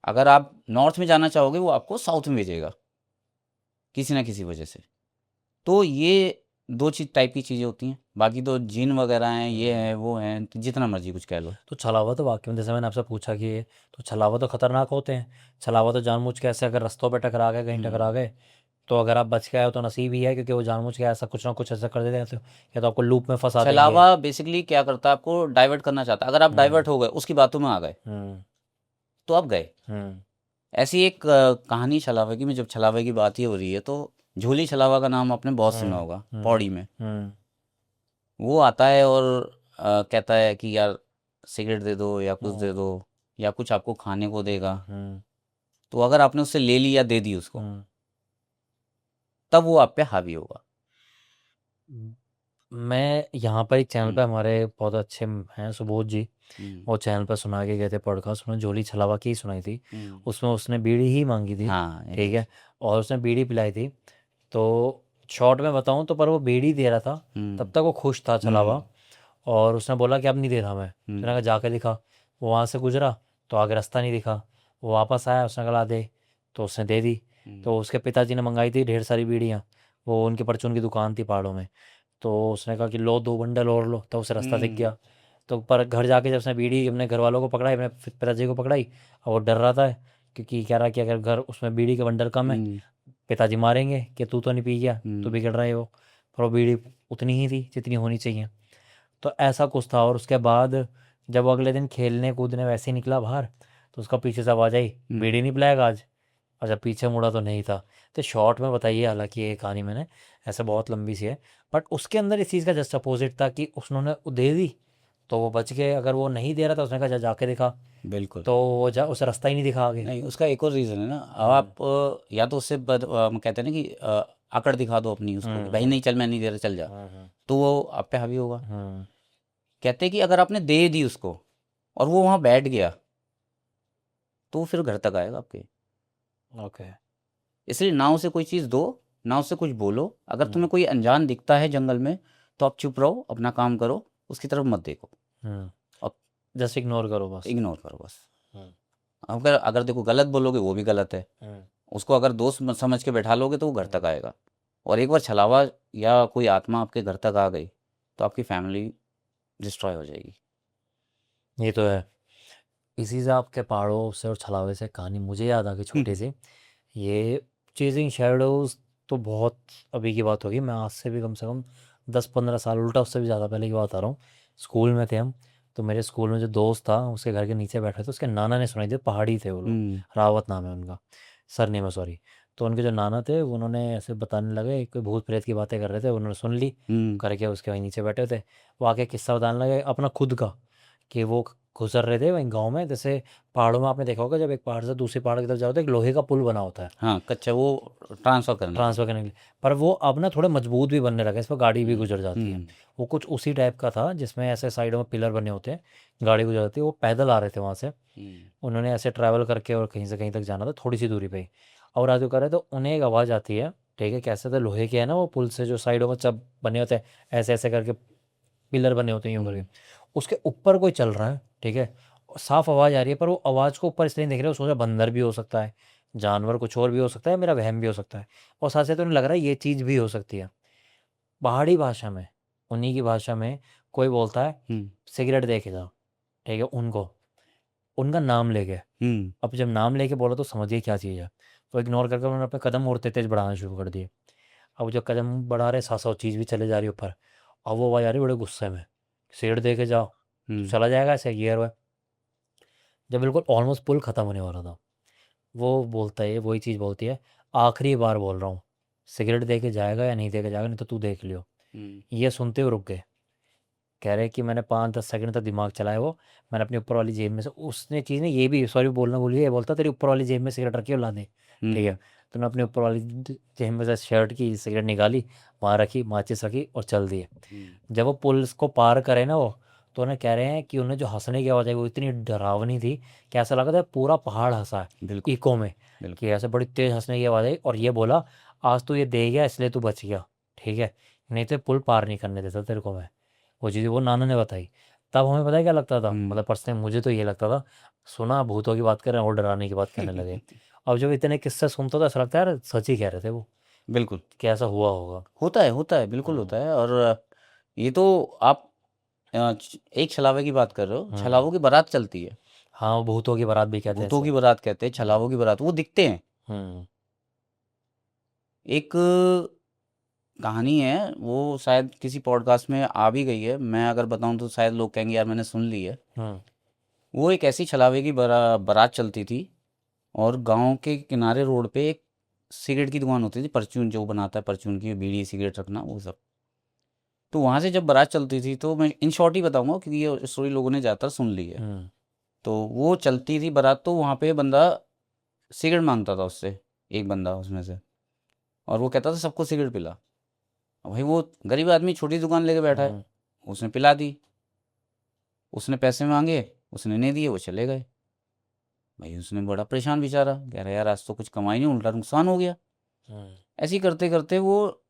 अगर आप नॉर्थ में जाना चाहोगे, वो आपको साउथ में भेजेगा किसी ना किसी वजह से। तो ये दो चीज टाइप की चीज़ें होती हैं। बाकी तो जिन वगैरह हैं, ये हैं, वो हैं, तो जितना मर्जी कुछ कह लो। तो छलावा तो वाकई में, जैसे मैंने आपसे पूछा कि तो छलावा तो खतरनाक होते हैं। छलावा तो जानबूझ के ऐसे अगर रस्तों पे टकरा गए, कहीं टकरा गए, तो अगर आप बच गए हो तो नसीब ही है, क्योंकि वो जानबूझ के ऐसा कुछ ना कुछ ऐसा कर देते हैं, या तो आपको लूप में फंसा देंगे। छलावा बेसिकली क्या करता है, आपको डाइवर्ट करना चाहता है। अगर आप डाइवर्ट हो गए, उसकी बातों में आ गए, हम्म तो आप गए। हम्म ऐसी एक कहानी छलावे की में, जब छलावे की बात ही हो रही है, तो झोली छलावा का नाम आपने बहुत सुना होगा पौड़ी में। हम्म वो आता है और कहता है कि यार सिगरेट दे दो या कुछ दे दो, या कुछ आपको खाने को देगा। हम्म तो अगर आपने उससे ले ली या दे दी उसको, हम्म तब वो आप पे हावी होगा। मैं यहाँ पर एक चैनल पे, हमारे बहुत अच्छे हैं सुबोध जी, हम्म, वो चैनल पर सुना के गए थे पॉडकास्ट, उन्होंने झोली छलावा की ही सुनाई थी। हम्म, उसमें उसने बीड़ी ही मांगी थी, हाँ ठीक है, और उसने बीड़ी पिलाई थी। तो शॉर्ट में बताऊं तो, पर वो बीड़ी दे रहा था, तब तक वो खुश था छलावा। और उसने बोला कि अब नहीं दे रहा मैं, तो मैंने कहा जाके दिखा। वो वहाँ से गुजरा तो आगे रास्ता नहीं दिखा, वो वापस आया, उसने कहा दे, तो उसने दे दी। तो उसके पिताजी ने मंगाई थी ढेर सारी बीड़ियाँ, वो उनकी परचून की दुकान थी पहाड़ों में। तो उसने कहा कि लो 2 बंडल और लो, तो उसे रास्ता दिख गया। तो पर घर जाके जब उसने बीड़ी अपने घर वालों को पकड़ाई, अपने पिताजी को पकड़ाई, और वो डर रहा था, क्योंकि कह रहा कि अगर घर उसमें बीड़ी के बंडल कम है, पिताजी मारेंगे कि तू तो नहीं पी गया, तू बिगड़ रहा है वो। पर वो बीड़ी उतनी ही थी जितनी होनी चाहिए। तो ऐसा कुछ था। और उसके बाद जब वो अगले दिन खेलने कूदने वैसे ही निकला बाहर, तो उसका पीछे से आवाज़ आई, बीड़ी नहीं पिलाएगा आज। और जब पीछे मुड़ा तो नहीं था। तो शॉर्ट में बताइए, हालांकि ये कहानी मैंने ऐसे बहुत लंबी सी है, बट उसके अंदर इस चीज़ का जस्ट अपोजिट था कि उसने दे दी तो वो बच गए, अगर वो नहीं दे रहा था उसने कहा जाके दिखा, बिल्कुल। तो वो उसे रास्ता ही नहीं दिखा आगे। नहीं, उसका एक और रीज़न है ना। अब आप या तो उससे कहते हैं ना कि आकड़ दिखा दो अपनी उसको, कि भाई नहीं चल, मैं नहीं दे रहा, चल जा। तो वो आप पे हावी होगा। कहते हैं कि अगर आपने दे दी उसको और वो वहाँ बैठ गया, तो वो फिर घर तक आएगा आपके। ओके। इसलिए ना उसे कोई चीज़ दो, ना उससे कुछ बोलो। अगर तुम्हें कोई अनजान दिखता है जंगल में, तो आप चुप रहो, अपना काम करो, उसकी तरफ मत देखो, अब जस्ट इग्नोर करो बस। इग्नोर करो बस। हम्म, अगर अगर देखो गलत बोलोगे, वो भी गलत है। उसको अगर दोस्त समझ के बैठा लोगे, तो वो घर तक आएगा। और एक बार छलावा या कोई आत्मा आपके घर तक आ गई, तो आपकी फैमिली डिस्ट्रॉय हो जाएगी। ये तो है। इसी से आपके पहाड़ों से और छलावे से कहानी मुझे याद आ गई छोटी सी। ये चेजिंग शैडोज तो बहुत अभी की बात होगी, मैं आज से भी कम से कम 10-15 साल, उल्टा उससे भी ज़्यादा पहले की बात आ रहा हूँ। स्कूल में थे हम, तो मेरे स्कूल में जो दोस्त था उसके घर के नीचे बैठे थे, उसके नाना ने सुनाई थी, पहाड़ी थे वो लोग, रावत नाम है उनका, सर नेम है सॉरी। तो उनके जो नाना थे, उन्होंने ऐसे बताने लगे, कोई भूत प्रेत की बातें कर रहे थे, उन्होंने सुन ली करके, उसके वहीं नीचे बैठे थे। वो आके किस्सा बताने लगे अपना खुद का, कि वो गुजर रहे थे वहीं गांव में। जैसे पहाड़ों में आपने देखा होगा, जब एक पहाड़ से दूसरे पहाड़ की तरफ जाओ तो एक लोहे का पुल बना होता है हाँ, कच्चा, वो ट्रांसफ़र करने के ट्रांसफर करने के लिए, पर वो अब ना थोड़े मजबूत भी बनने लगे, इस पर गाड़ी भी गुजर जाती है। लिए। वो कुछ उसी टाइप का था, जिसमें ऐसे साइडों में पिलर बने होते हैं, गाड़ी गुजर जाती है। वो पैदल आ रहे थे वहाँ से, उन्होंने ऐसे ट्रैवल करके और कहीं से कहीं तक जाना था, थोड़ी सी दूरी पे ही। और आगे कर रहे तो उन्हें एक आवाज़ आती है, ठीक है, कैसे तो लोहे के है ना वो पुल से जो साइडों में चब बने होते हैं, ऐसे ऐसे करके पिलर बने होते हैं यूँ करके, उसके ऊपर कोई चल रहा है, ठीक है, साफ आवाज़ आ रही है। पर वो आवाज़ को ऊपर इसलिए नहीं देख रहे, वो सोचा बंदर भी हो सकता है, जानवर कुछ और भी हो सकता है, मेरा वहम भी हो सकता है, और साथ साथ तो उन्हें लग रहा है ये चीज़ भी हो सकती है। पहाड़ी भाषा में, उन्हीं की भाषा में कोई बोलता है सिगरेट दे के जाओ, ठीक है, उनको उनका नाम लेके। अब जब नाम लेके बोला तो समझिए क्या चीज़ है। तो इग्नोर करके उन्होंने अपने कदम और तेज बढ़ाना शुरू कर दिए। अब जो कदम बढ़ा रहे, 700 चीज़ भी चले जा रही है ऊपर। अब वो आवाज़ आ रही बड़े गुस्से में, सिगरेट दे के जाओ तो चला जाएगा ऐसे, ये है। जब बिल्कुल ऑलमोस्ट पुल ख़त्म होने वाला था, वो बोलता है, वही चीज़ बोलती है, आखिरी बार बोल रहा हूँ, सिगरेट दे के जाएगा या नहीं दे के जाएगा, नहीं तो तू देख लियो। ये सुनते हुए रुक गए। कह रहे कि मैंने 5-10 सेकंड तक दिमाग चलाया, वो मैंने अपनी ऊपर वाली जेब में से, उसने चीज़ ने ये भी सॉरी बोलना भूल गया, ये बोलता तेरी ऊपर वाली जेब में सिगरेट रखी हो, ला दे, ठीक है। तो मैं अपनी ऊपर वाली जेब में से शर्ट की सिगरेट निकाली, वहाँ रखी, माचिस रखी और चल दिए। जब वो पुल को पार करे ना वो, तो उन्हें कह रहे हैं कि उन्हें जो हंसने की आवाज़ आई वो इतनी डरावनी थी कि ऐसा लगा था पूरा पहाड़ हंसा है बिल्कुल, इको में, बिल्कुल। कि ऐसे बड़ी तेज हंसने की आवाज़ आई। और ये बोला आज तू ये दे गया इसलिए तू बच गया, ठीक है, नहीं तो पुल पार नहीं करने देता तेरे को मैं। वो चीज़ वो नाना ने बताई। तब हमें पता है क्या लगता था, मतलब पर्सनली मुझे तो ये लगता था, सुना भूतों की बात कर रहे हैं और डराने की बात करने लगे। अब जब इतने किस्से सुनता था ऐसा लगता है यार सच ही कह रहे थे वो, बिल्कुल कि ऐसा हुआ होगा। होता है बिल्कुल होता है। और ये तो आप एक छलावे की बात कर रहे हो, छलावों की बारात चलती है, हाँ, वो भूतों की बारात भी कहते हैं भूतों की इसे। बारात कहते हैं, छलावों की बारात, वो दिखते हैं। हम्म। एक कहानी है, वो शायद किसी पॉडकास्ट में आ भी गई है, मैं अगर बताऊं तो शायद लोग कहेंगे यार मैंने सुन ली है। हम्म। वो एक ऐसी छलावे की बारात चलती थी, और गांव के किनारे रोड पे एक सिगरेट की दुकान होती थी, परचून जो बनाता है, परचून की बीड़ी सिगरेट रखना वो सब। तो वहाँ से जब बारात चलती थी, तो मैं इन शॉर्ट ही बताऊंगा क्योंकि ये स्टोरी लोगों ने ज़्यादातर सुन ली है। हम्म। तो वो चलती थी बारात, तो वहाँ पे बंदा सिगरेट मांगता था उससे, एक बंदा उसमें से, और वो कहता था सबको सिगरेट पिला। अब भाई वो गरीब आदमी छोटी दुकान लेके बैठा है, उसने पिला दी, उसने पैसे मांगे, उसने नहीं दिए, वो चले गए। भाई उसने बड़ा परेशान बेचारा, कह रहा यार आज तो कुछ कमाई नहीं, उल्टा नुकसान हो गया। ऐसे ही करते करते वो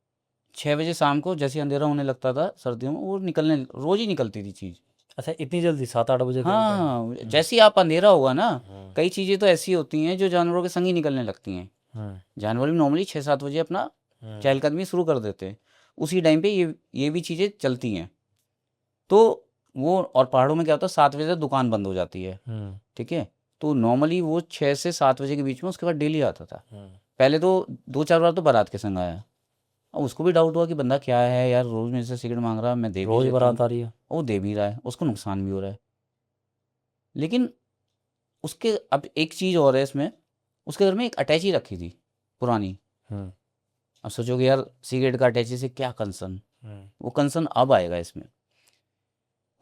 6 बजे शाम को, जैसे अंधेरा होने लगता था सर्दियों में, वो निकलने रोज ही निकलती थी चीज़। अच्छा, इतनी जल्दी 7-8 बजे का टाइम? हाँ, जैसे ही आप अंधेरा होगा ना, हम्म। कई चीज़ें तो ऐसी होती हैं जो जानवरों के संग ही निकलने लगती हैं। हम्म। जानवर भी नॉर्मली 6-7 बजे अपना हम्म। चहलकदमी शुरू कर देते हैं, उसी टाइम पे ये भी चीज़ें चलती हैं। तो वो, और पहाड़ों में क्या होता है, 7 बजे तक दुकान बंद हो जाती है, हम्म। ठीक है। तो नॉर्मली वो 6 से 7 बजे के बीच में, उसके बाद डेली आता था। हम्म। पहले तो 2-4 बार तो बारात के संग आया। अब उसको भी डाउट हुआ कि बंदा क्या है यार, रोज़ मेरे से सिगरेट मांग रहा है, मैं दे भी रोज देता हूँ, बारात आ रही है। और वो दे भी रहा है, उसको नुकसान भी हो रहा है। लेकिन उसके अब एक चीज़ और है इसमें, उसके घर में एक अटैची रखी थी पुरानी। हम्म। अब सोचोगे यार सिगरेट का अटैची से क्या कंसर्न, हम्म। वो कंसर्न अब आएगा इसमें।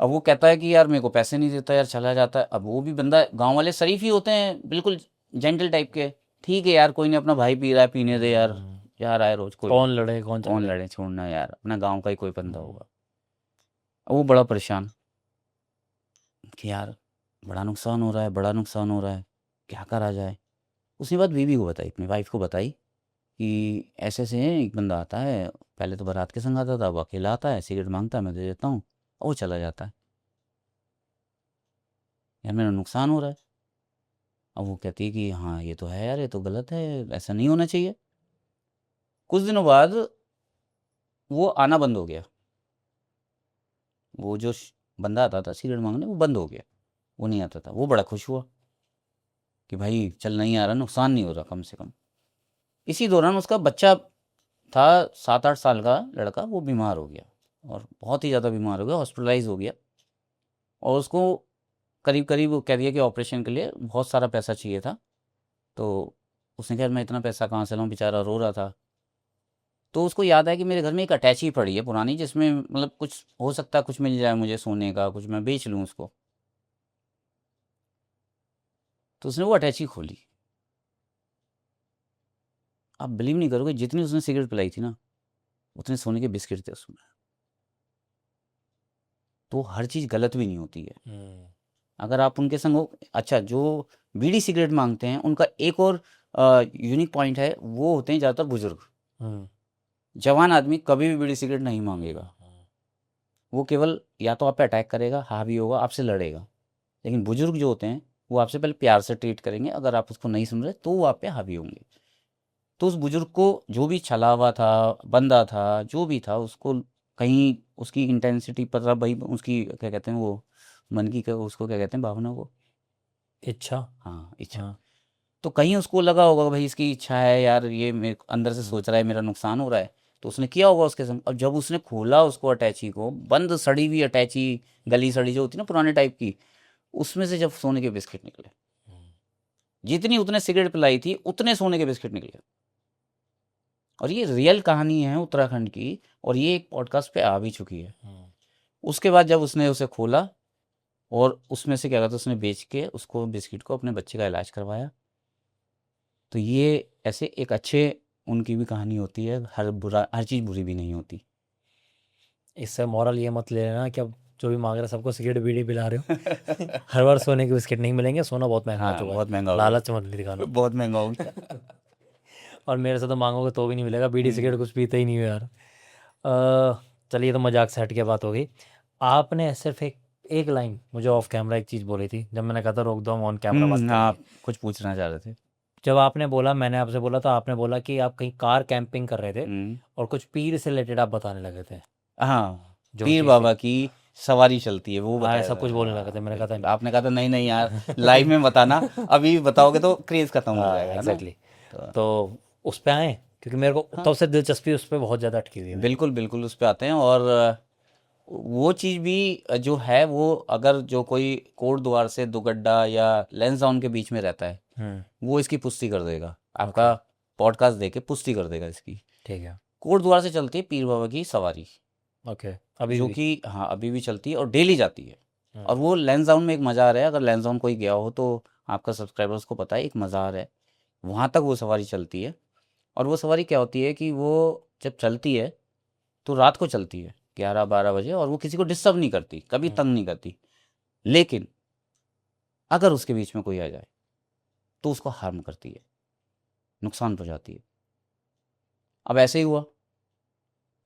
अब वो कहता है कि यार मेरे को पैसे नहीं देता यार, चला जाता है। अब वो भी बंदा, गांव वाले शरीफ ही होते हैं, बिल्कुल जेंटल टाइप के, ठीक है यार कोई नहीं, अपना भाई पी रहा है, पीने दे यार, जा रहा है रोज, कोई कौन लड़े कौन कौन झगड़े। लड़े, छोड़ना यार, अपना गांव का ही कोई बंदा होगा। अब वो बड़ा परेशान कि यार बड़ा नुकसान हो रहा है, बड़ा नुकसान हो रहा है, क्या करा जाए। उसने बात बीवी को बताई, अपनी वाइफ को बताई कि ऐसे ऐसे है, एक बंदा आता है, पहले तो बारात के संग आता था, अब अकेला आता है, सिगरेट मांगता है, मैं दे देता हूँ, और वो चला जाता है, यार मेरा नुकसान हो रहा है। अब वो कहती है कि हाँ ये तो है यार, ये तो गलत है, ऐसा नहीं होना चाहिए। कुछ दिनों बाद वो आना बंद हो गया, वो जो बंदा आता था सिगरेट मांगने, वो बंद हो गया, वो नहीं आता था। वो बड़ा खुश हुआ कि भाई चल नहीं आ रहा, नुकसान नहीं हो रहा कम से कम। इसी दौरान उसका बच्चा था, 7-8 साल का लड़का, वो बीमार हो गया, और बहुत ही ज़्यादा बीमार हो गया, हॉस्पिटलाइज हो गया। और उसको करीब करीब वो कह दिया कि ऑपरेशन के लिए बहुत सारा पैसा चाहिए था। तो उसने कहा मैं इतना पैसा कहाँ से लाऊं, बेचारा रो रहा था। तो उसको याद आया कि मेरे घर में एक अटैची पड़ी है पुरानी, जिसमें मतलब कुछ हो सकता है, कुछ मिल जाए मुझे सोने का, कुछ मैं बेच लूँ उसको। तो उसने वो अटैची खोली। आप बिलीव नहीं करोगे, जितनी उसने सिगरेट पिलाई थी ना, उतने सोने के बिस्किट थे उसमें। तो हर चीज़ गलत भी नहीं होती है। अगर आप उनके संग हो, अच्छा जो बीड़ी सिगरेट मांगते हैं, उनका एक और यूनिक पॉइंट है, वो होते हैं ज़्यादातर बुजुर्ग। जवान आदमी कभी भी बीड़ी सिगरेट नहीं मांगेगा, वो केवल या तो आप पे अटैक करेगा, हावी होगा, आपसे लड़ेगा। लेकिन बुजुर्ग जो होते हैं, वो आपसे पहले प्यार से ट्रीट करेंगे, अगर आप उसको नहीं सुन रहे तो वो आप पे हावी होंगे। तो उस बुजुर्ग को जो भी छला हुआ था, बंदा था, जो भी था, उसको कहीं उसकी इंटेंसिटी पता, भाई उसकी क्या कहते हैं वो, मन की उसको क्या कहते हैं, भावना को, इच्छा। हाँ इच्छा। हाँ। तो कहीं उसको लगा होगा भाई इसकी इच्छा है यार, ये मेरे अंदर से सोच रहा है मेरा नुकसान हो रहा है, तो उसने किया होगा उसके संग। अब जब उसने खोला उसको अटैची को, बंद सड़ी हुई अटैची, गली सड़ी जो होती है ना पुराने टाइप की, उसमें से जब सोने के बिस्किट निकले, जितनी उसने सिगरेट पिलाई थी उतने सोने के बिस्किट निकले। और ये रियल कहानी है उत्तराखंड की, और ये एक पॉडकास्ट पे आ भी चुकी है। उसके बाद जब उसने उसे खोला, और उसमें से क्या कहता है, उसने बेच के उसको बिस्किट को अपने बच्चे का इलाज करवाया। तो ये ऐसे एक अच्छे उनकी भी कहानी होती है, हर चीज़ बुरी भी नहीं होती। इससे मॉरल ये मत ले लेना कि अब जो भी मांग रहे सबको सिगरेट बीड़ी पिला रहे हो। हर बार सोने के बिस्किट नहीं मिलेंगे, सोना बहुत महंगा हो हाँ चुका बहुत है, महंगा हो गया, लालच मत दिखाना। बहुत महंगा हो गया। और मेरे से तो मांगोगे तो भी नहीं मिलेगा, बीड़ी सिगरेट कुछ पीते ही नहीं हो यार। चलिए, तो मजाक से हट के बात हो गई। आपने सिर्फ एक एक लाइन मुझे ऑफ कैमरा एक चीज़ बोली थी, जब मैंने कहा था रोक दो हम ऑन कैमरा बात करेंगे। आप कुछ पूछना चाह रहे थे। जब आपने बोला, मैंने आपसे बोला तो आपने बोला कि आप कहीं कार कैंपिंग कर रहे थे और कुछ पीर से रिलेटेड आप बताने लगे थे। हाँ, जो पीर चीज़ बाबा की सवारी चलती है वो हाँ, बताया ऐसा था। कुछ बोलने लगा था, मैंने कहा बिल्कुल। था आपने कहा था नहीं नहीं यार, लाइव में बताना, अभी बताओगे तो क्रेज खत्म हो हाँ जाएगा, है ना। एग्जैक्टली। तो तो उस पे आए, क्योंकि मेरे को हाँ, तब से दिलचस्पी उस पे बहुत ज़्यादा अटकी हुई है मेरी। बिल्कुल बिल्कुल उस पे आते हैं। और वो चीज़ भी जो है, वो अगर जो कोई कोट द्वार से दुगड्डा या लेंसडाउन के बीच में रहता है, वो इसकी पुष्टि कर देगा, आपका पॉडकास्ट देके पुष्टि कर देगा इसकी। ठीक है। कोट द्वार से चलती है पीर बाबा की सवारी, ओके। अभी जो भी। कि हाँ अभी भी चलती है और डेली जाती है। हम्म, और वो लेंसडाउन में एक मज़ार है, अगर लेंसडाउन कोई गया हो तो आपका सब्सक्राइबर्स को पता है, एक मज़ार है, वहाँ तक वो सवारी चलती है। और वो सवारी क्या होती है कि वो जब चलती है तो रात को चलती है 11-12 बजे, और वो किसी को डिस्टर्ब नहीं करती, कभी तंग नहीं करती। लेकिन अगर उसके बीच में कोई आ जाए तो उसको हार्म करती है, नुकसान पहुंचाती है। अब ऐसे ही हुआ,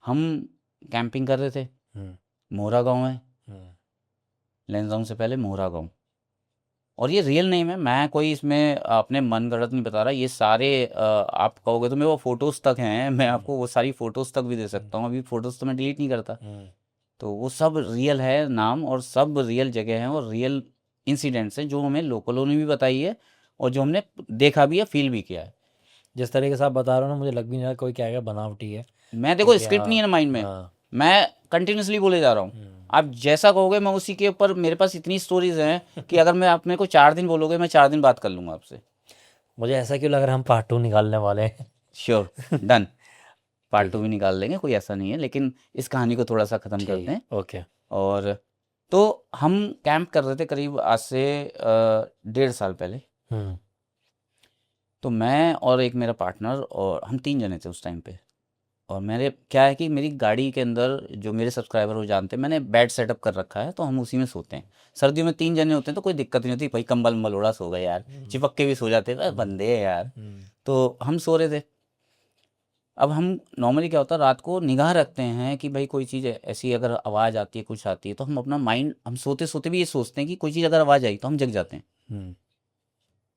हम कैंपिंग कर रहे थे, हम्म, मोहरा गांव है, हम्म, लेंसडाउन से पहले मोहरा गांव। और ये रियल नेम है, मैं कोई इसमें अपने मन गढ़ंत नहीं बता रहा, ये सारे आप कहोगे तो मेरे वो फोटोज़ तक हैं, मैं आपको वो सारी फोटोज़ तक भी दे सकता हूँ, अभी फोटोज़ तो मैं डिलीट नहीं करता। हम्म, तो वो सब रियल है नाम, और सब रियल जगह हैं, और रियल इंसिडेंट्स हैं जो हमें लोकलों ने भी बताई है और जो हमने देखा भी है, फील भी किया है। जिस तरीके से आप बता रहे हो ना, मुझे लग भी नहीं रहा कोई क्या है बनावटी है। मैं देखो क्योंकि स्क्रिप्ट नहीं है ना माइंड में, हाँ। मैं कंटिन्यूसली बोले जा रहा हूँ। आप जैसा कहोगे मैं उसी के ऊपर, मेरे पास इतनी स्टोरीज हैं कि अगर मैं आप मेरे को 4 दिन बोलोगे, मैं 4 दिन बात कर लूँगा आपसे। मुझे ऐसा क्यों लग रहा है हम पार्ट 2 निकालने वाले हैं। श्योर, डन, पार्ट ठीक 2 है। भी निकाल देंगे, कोई ऐसा नहीं है, लेकिन इस कहानी को थोड़ा सा ख़त्म ठीक करते है। हैं। ओके। और तो हम कैंप कर रहे थे करीब आज से 1.5 साल पहले। हम्म, तो मैं और एक मेरा पार्टनर, और हम 3 जने थे उस टाइम पे। और मेरे क्या है कि मेरी गाड़ी के अंदर, जो मेरे सब्सक्राइबर वो जानते हैं, मैंने बेड सेटअप कर रखा है, तो हम उसी में सोते हैं। सर्दियों में 3 जने होते हैं तो कोई दिक्कत नहीं होती, भाई कंबल वंबल ओढ़ा सो गए यार, चिपक के भी सो जाते हैं, बंदे हैं यार। तो हम सो रहे थे। अब हम नॉर्मली क्या होता है, रात को निगाह रखते हैं कि भाई कोई चीज़ ऐसी अगर आवाज़ आती है, कुछ आती है, तो हम अपना माइंड, हम सोते सोते भी ये सोचते हैं कि कोई चीज़ अगर आवाज़ आई तो हम जग जाते हैं। हम्म,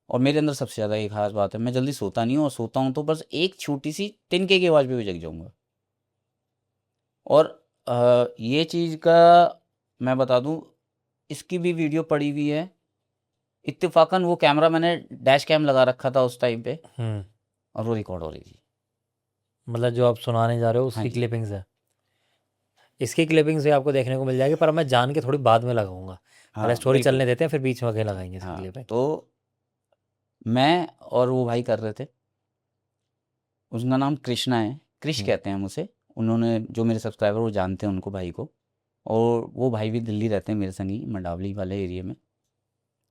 और मेरे अंदर सबसे ज़्यादा एक खास बात है, मैं जल्दी सोता नहीं हूँ, और सोता हूँ तो बस एक छोटी सी तिनके की आवाज़ पे भी जग जाऊँगा। और ये चीज़ का मैं बता दूँ, इसकी भी वीडियो पड़ी हुई है। इत्तेफाकन वो कैमरा मैंने डैश कैम लगा रखा था उस टाइम पे, और वो रिकॉर्ड हो रही थी। मतलब जो आप सुनाने जा रहे हो हाँ उसकी जी। क्लिपिंग्स है। इसकी क्लिपिंग्स भी आपको देखने को मिल जाएगी, पर मैं जान के थोड़ी बाद में लगाऊंगा। पहले हाँ स्टोरी बिल्कुल। चलने देते हैं, फिर बीच में आगे लगाएंगे इसकी हाँ क्लिपिंग। तो मैं और वो भाई कर रहे थे, उसका नाम कृष्णा है, कृष हम्म, कहते हैं हम उसे। उन्होंने, जो मेरे सब्सक्राइबर वो जानते हैं उनको, भाई को। और वो भाई भी दिल्ली रहते हैं मेरे संग ही, मंडावली वाले एरिया में।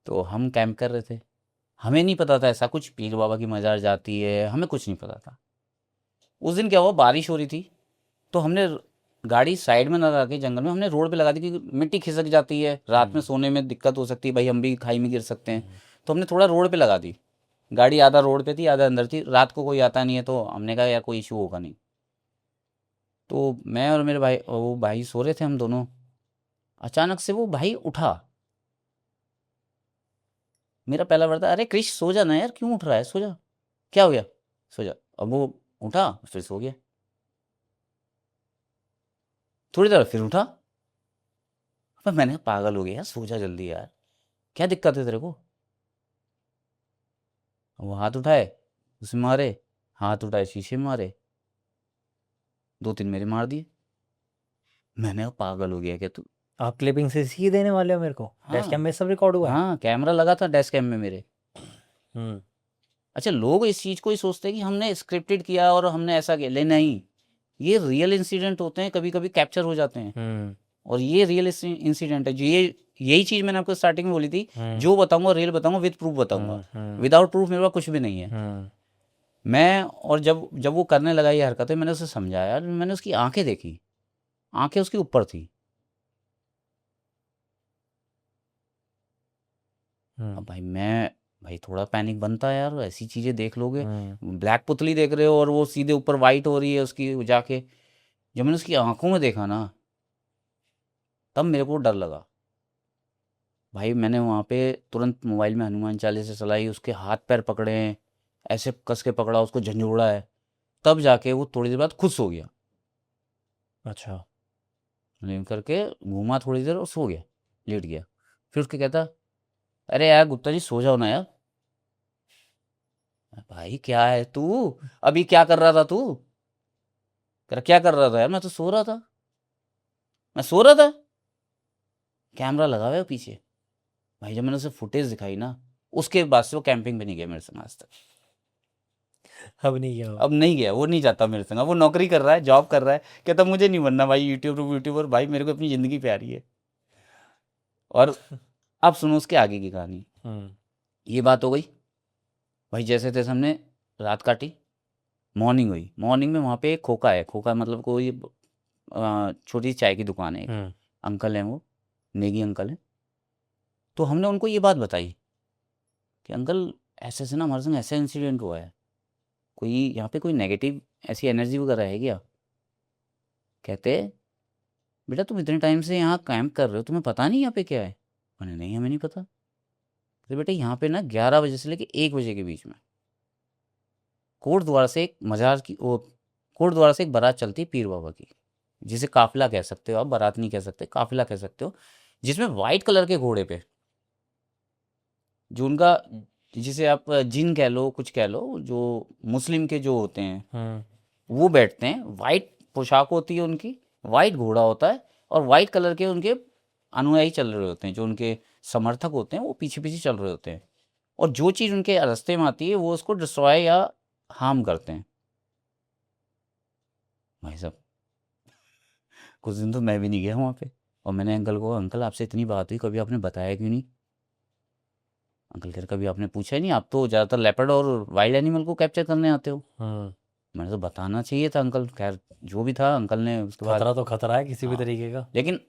तो हम कैंप कर रहे थे, हमें नहीं पता था ऐसा कुछ पीर बाबा की मज़ार जाती है, हमें कुछ नहीं पता था। उस दिन क्या हुआ, बारिश हो रही थी, तो हमने गाड़ी साइड में ना लगा के जंगल में हमने रोड पे लगा दी, क्योंकि मिट्टी खिसक जाती है, रात में सोने में दिक्कत हो सकती है, भाई हम भी खाई में गिर सकते हैं। तो हमने थोड़ा रोड पे लगा दी, गाड़ी आधा रोड पे थी आधा अंदर थी, रात को कोई आता नहीं है, तो हमने कहा यार कोई इशू होगा नहीं। तो मैं और मेरे भाई, वो भाई सो रहे थे हम दोनों। अचानक से वो भाई उठा, मेरा पहला वर्ड था, अरे क्रिश सो जा ना यार, क्यों उठ रहा है, सो जा, क्या हो गया, सो जा। अब वो उठा, फिर सो गया। थोड़ी देर फिर उठा, पर मैंने कहा, पागल हो गया यार, सो जा जल्दी यार, क्या दिक्कत है तेरे को। वो हाथ उठाए, उसमें मारे, हाथ उठाए शीशे में मारे, 2-3 मेरे मार दिए। मैंने कहा पागल हो गया क्या तू। आप क्लिपिंग से सीख देने वाले हो मेरे को? डैश कैम हाँ, में सब रिकॉर्ड हुआ है? हाँ कैमरा लगा था डैश कैम में मेरे। हम्म, अच्छा, लोग इस चीज़ को ही सोचते हैं कि हमने स्क्रिप्टेड किया और हमने ऐसा किया, ले नहीं, ये रियल इंसिडेंट होते हैं, कभी कभी कैप्चर हो जाते हैं। हम्म, और ये रियल इंसिडेंट है, जो ये यही चीज़ मैंने आपको स्टार्टिंग में बोली थी, हम्म, जो बताऊंगा रियल बताऊंगा, विद प्रूफ बताऊंगा। हम्म, विदाउट प्रूफ मेरे पास कुछ भी नहीं है। हम्म, मैं, और जब जब वो करने लगा ये हरकतें, मैंने उसे समझाया, मैंने उसकी आंखें देखी, आंखें उसके ऊपर थी। अब भाई मैं भाई थोड़ा पैनिक बनता है यार, ऐसी चीज़ें देख लोगे। हम्म। ब्लैक पुतली देख रहे हो और वो सीधे ऊपर वाइट हो रही है उसकी जाके, जब मैंने उसकी आंखों में देखा ना, तब मेरे को डर लगा। भाई मैंने वहाँ पे तुरंत मोबाइल में हनुमान चालीसा चलाई, उसके हाथ पैर पकड़े हैं, ऐसे कस के पकड़ा, उसको झंझोड़ा है, तब जाके वो थोड़ी देर बाद खुद सो गया। अच्छा। लेन करके घूमा थोड़ी देर और सो गया, लेट गया। फिर उसके कहता, अरे यार गुप्ता जी सो जाओ ना यार। भाई क्या है तू, अभी क्या कर रहा था तू? कह रहा क्या कर रहा था यार, मैं तो सो रहा था, मैं सो रहा था, कैमरा लगा हुआ है पीछे। भाई जब मैंने उसे फुटेज दिखाई ना, उसके बाद से वो कैंपिंग पे नहीं गया मेरे संग आज तक। अब नहीं गया वो। अब नहीं गया, वो नहीं जाता मेरे संग, अब वो नौकरी कर रहा है, जॉब कर रहा है। कहता मुझे नहीं बनना भाई यूट्यूबर, भाई मेरे को अपनी ज़िंदगी प्यारी है। और अब सुनो उसके आगे की कहानी। हम्म। ये बात हो गई भाई, जैसे तैसे हमने रात काटी। मॉर्निंग हुई, मॉर्निंग में वहाँ पे एक खोखा है, खोखा मतलब कोई छोटी सी चाय की दुकान है, एक हम्म। अंकल हैं वो, नेगी अंकल हैं। तो हमने उनको ये बात बताई कि अंकल ऐसे ऐसे ना हमारे संग ऐसा इंसिडेंट हुआ है, कोई यहाँ पे कोई नेगेटिव ऐसी एनर्जी वगैरह है क्या? कहते बेटा तुम इतने टाइम से यहाँ कैंप कर रहे हो, तुम्हें पता नहीं यहाँ पे क्या है? मैंने नहीं, हमें नहीं पता। तो बेटा यहाँ पे ना 11 बजे से लेके 1 बजे के बीच में कोट द्वार से एक मजार की वो कोट द्वार से एक बारात चलती है पीर बाबा की, जिसे काफिला कह सकते हो आप, बारात नहीं कह सकते, काफिला कह सकते हो। जिसमें वाइट कलर के घोड़े पे, जो उनका, जिसे आप जिन कह लो कुछ कह लो, जो मुस्लिम के जो होते हैं हम्म। वो बैठते हैं। वाइट पोशाक होती है उनकी, वाइट घोड़ा होता है, और वाइट कलर के उनके अनुयायी चल रहे होते हैं, जो उनके समर्थक होते हैं वो पीछे पीछे चल रहे होते हैं। और जो चीज़ उनके रास्ते में आती है वो उसको डिस्ट्रॉय या हार्म करते हैं। भाई साहब कुछ दिन तो मैं भी नहीं गया वहाँ पे, और मैंने अंकल को, अंकल आपसे इतनी बात हुई, कभी आपने बताया क्यों नहीं? अंकल कह रहे कभी आपने पूछा ही नहीं, आप तो ज़्यादातर लेपर्ड और वाइल्ड एनिमल को कैप्चर करने आते हो। हम्म। मैंने तो बताना चाहिए था अंकल। खैर जो भी था, अंकल ने उसके बाद, खतरा तो खतरा है किसी भी हाँ, तरीके का। लेकिन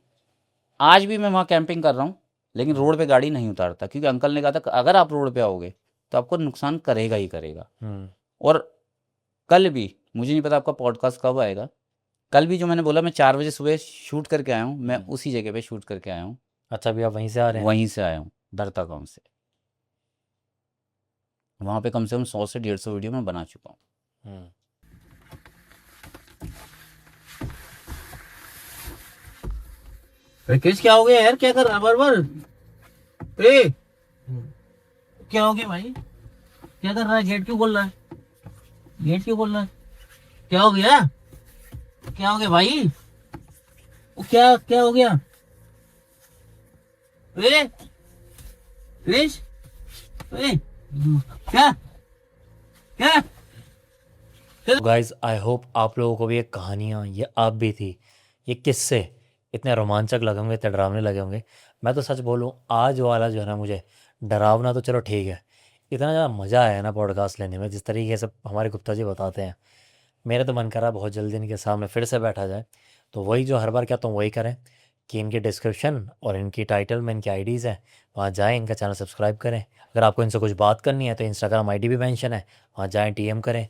आज भी मैं वहाँ कैंपिंग कर रहा हूँ, लेकिन रोड पे गाड़ी नहीं उतारता, क्योंकि अंकल ने कहा था अगर आप रोड पे आओगे तो आपको नुकसान करेगा ही करेगा। हम्म। और कल भी, मुझे नहीं पता आपका पॉडकास्ट कब आएगा, कल भी जो मैंने बोला मैं 4 बजे सुबह शूट करके आया हूँ, मैं उसी जगह पे शूट करके आया हूँ। अच्छा, अभी आप वहीं से आ रहे हैं? वहीं से आया हूँ, दरता गाँव से। वहाँ पे कम से कम 100 से 150 वीडियो मैं बना चुका हूँ। हम्म। अरे क्रिश क्या हो गया यार, क्या कर रहा है बार बार? ए क्या हो गया भाई, क्या कर रहा है? गेट क्यों खोल रहा है? गेट क्यों खोल रहा है? क्या हो गया? क्या हो गया भाई? वो क्या क्या हो गया? ए क्रिश, ए क्या क्या? गाइज आई होप आप लोगों को भी ये कहानियाँ, ये आप भी थी, ये किस्से इतने रोमांचक लगे होंगे, इतने डरावने लगे होंगे। मैं तो सच बोलूँ, आज वाला जो है ना, मुझे डरावना तो चलो ठीक है, इतना ज़्यादा मज़ा आया ना पॉडकास्ट लेने में, जिस तरीके से हमारे गुप्ता जी बताते हैं। मेरा तो मन कर रहा है बहुत जल्दी इनके सामने फिर से बैठा जाए। तो वही जो हर बार कहता हूँ वही करें कि इनकी डिस्क्रिप्शन और इनकी टाइटल में इनकी आईडीज़ हैं, वहाँ जाएँ, इनका चैनल सब्सक्राइब करें। अगर आपको इनसे कुछ बात करनी है तो इंस्टाग्राम आईडी भी मेंशन है, वहाँ जाएँ, डीएम करें।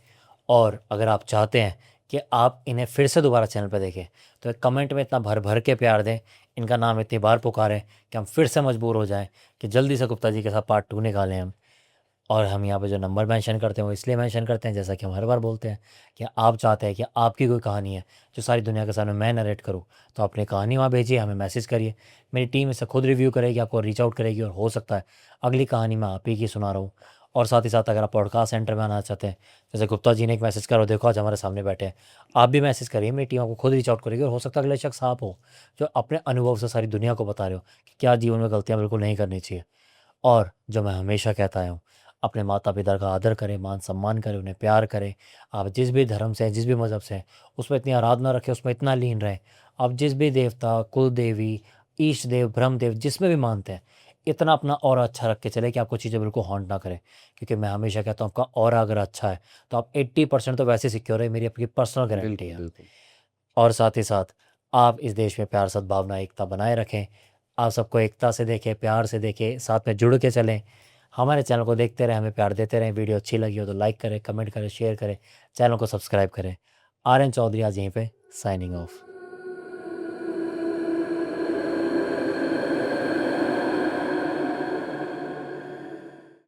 और अगर आप चाहते हैं कि आप इन्हें फिर से दोबारा चैनल पर देखें, तो एक कमेंट में इतना भर भर के प्यार दें, इनका नाम इतनी बार पुकारें कि हम फिर से मजबूर हो जाएं कि जल्दी से गुप्ता जी के साथ पार्ट 2 निकालें हम। और हम यहाँ पे जो नंबर मेंशन करते हैं वो इसलिए मेंशन करते हैं, जैसा कि हम हर बार बोलते हैं, कि आप चाहते हैं कि आपकी कोई कहानी है जो सारी दुनिया के सामने मैं नरेट करूँ, तो अपनी कहानी वहाँ भेजिए, हमें मैसेज करिए। मेरी टीम इसे खुद रिव्यू करेगी, आपको रीच आउट करेगी, और हो सकता है अगली कहानी मैं आप ही की सुना रहा हूँ। और साथ ही साथ अगर आप पॉडकास्ट सेंटर में आना चाहते हैं, जैसे गुप्ता जी ने एक मैसेज करो, देखो आज हमारे सामने बैठे हैं, आप भी मैसेज करिए, मेरी टीम आपको खुद रीच आउट करेगी। और हो सकता है अगले शख्स आप हो जो अपने अनुभव से सारी दुनिया को बता रहे हो कि क्या जीवन में गलतियाँ बिल्कुल नहीं करनी चाहिए। और जो मैं हमेशा कहता हूँ, अपने माता पिता का आदर करें, मान सम्मान करें, उन्हें प्यार करें। आप जिस भी धर्म से हैं, जिस भी मज़हब से हैं, उसमें इतनी आराधना रखें, उसमें इतना लीन रहें। आप जिस भी देवता, कुल देवी, ईष्ट देव, ब्रह्म देव, जिसमें भी मानते हैं, इतना अपना और अच्छा रख के चले कि आपको चीज़ें बिल्कुल हॉन्ट ना करें। क्योंकि मैं हमेशा कहता हूँ, आपका और अगर अच्छा है तो आप 80% तो वैसे सिक्योर है, मेरी आपकी पर्सनल गारंटी है। बिल्कुल। और साथ ही साथ आप इस देश में प्यार, सद्भावना, एकता बनाए रखें। आप सबको एकता से देखें, प्यार से देखें, साथ में जुड़ के चलें। हमारे चैनल को देखते रहें, हमें प्यार देते रहें। वीडियो अच्छी लगी हो तो लाइक करें, कमेंट करें, शेयर करें, चैनल को सब्सक्राइब करें। आर्यन चौधरी आज यहीं पे साइनिंग ऑफ।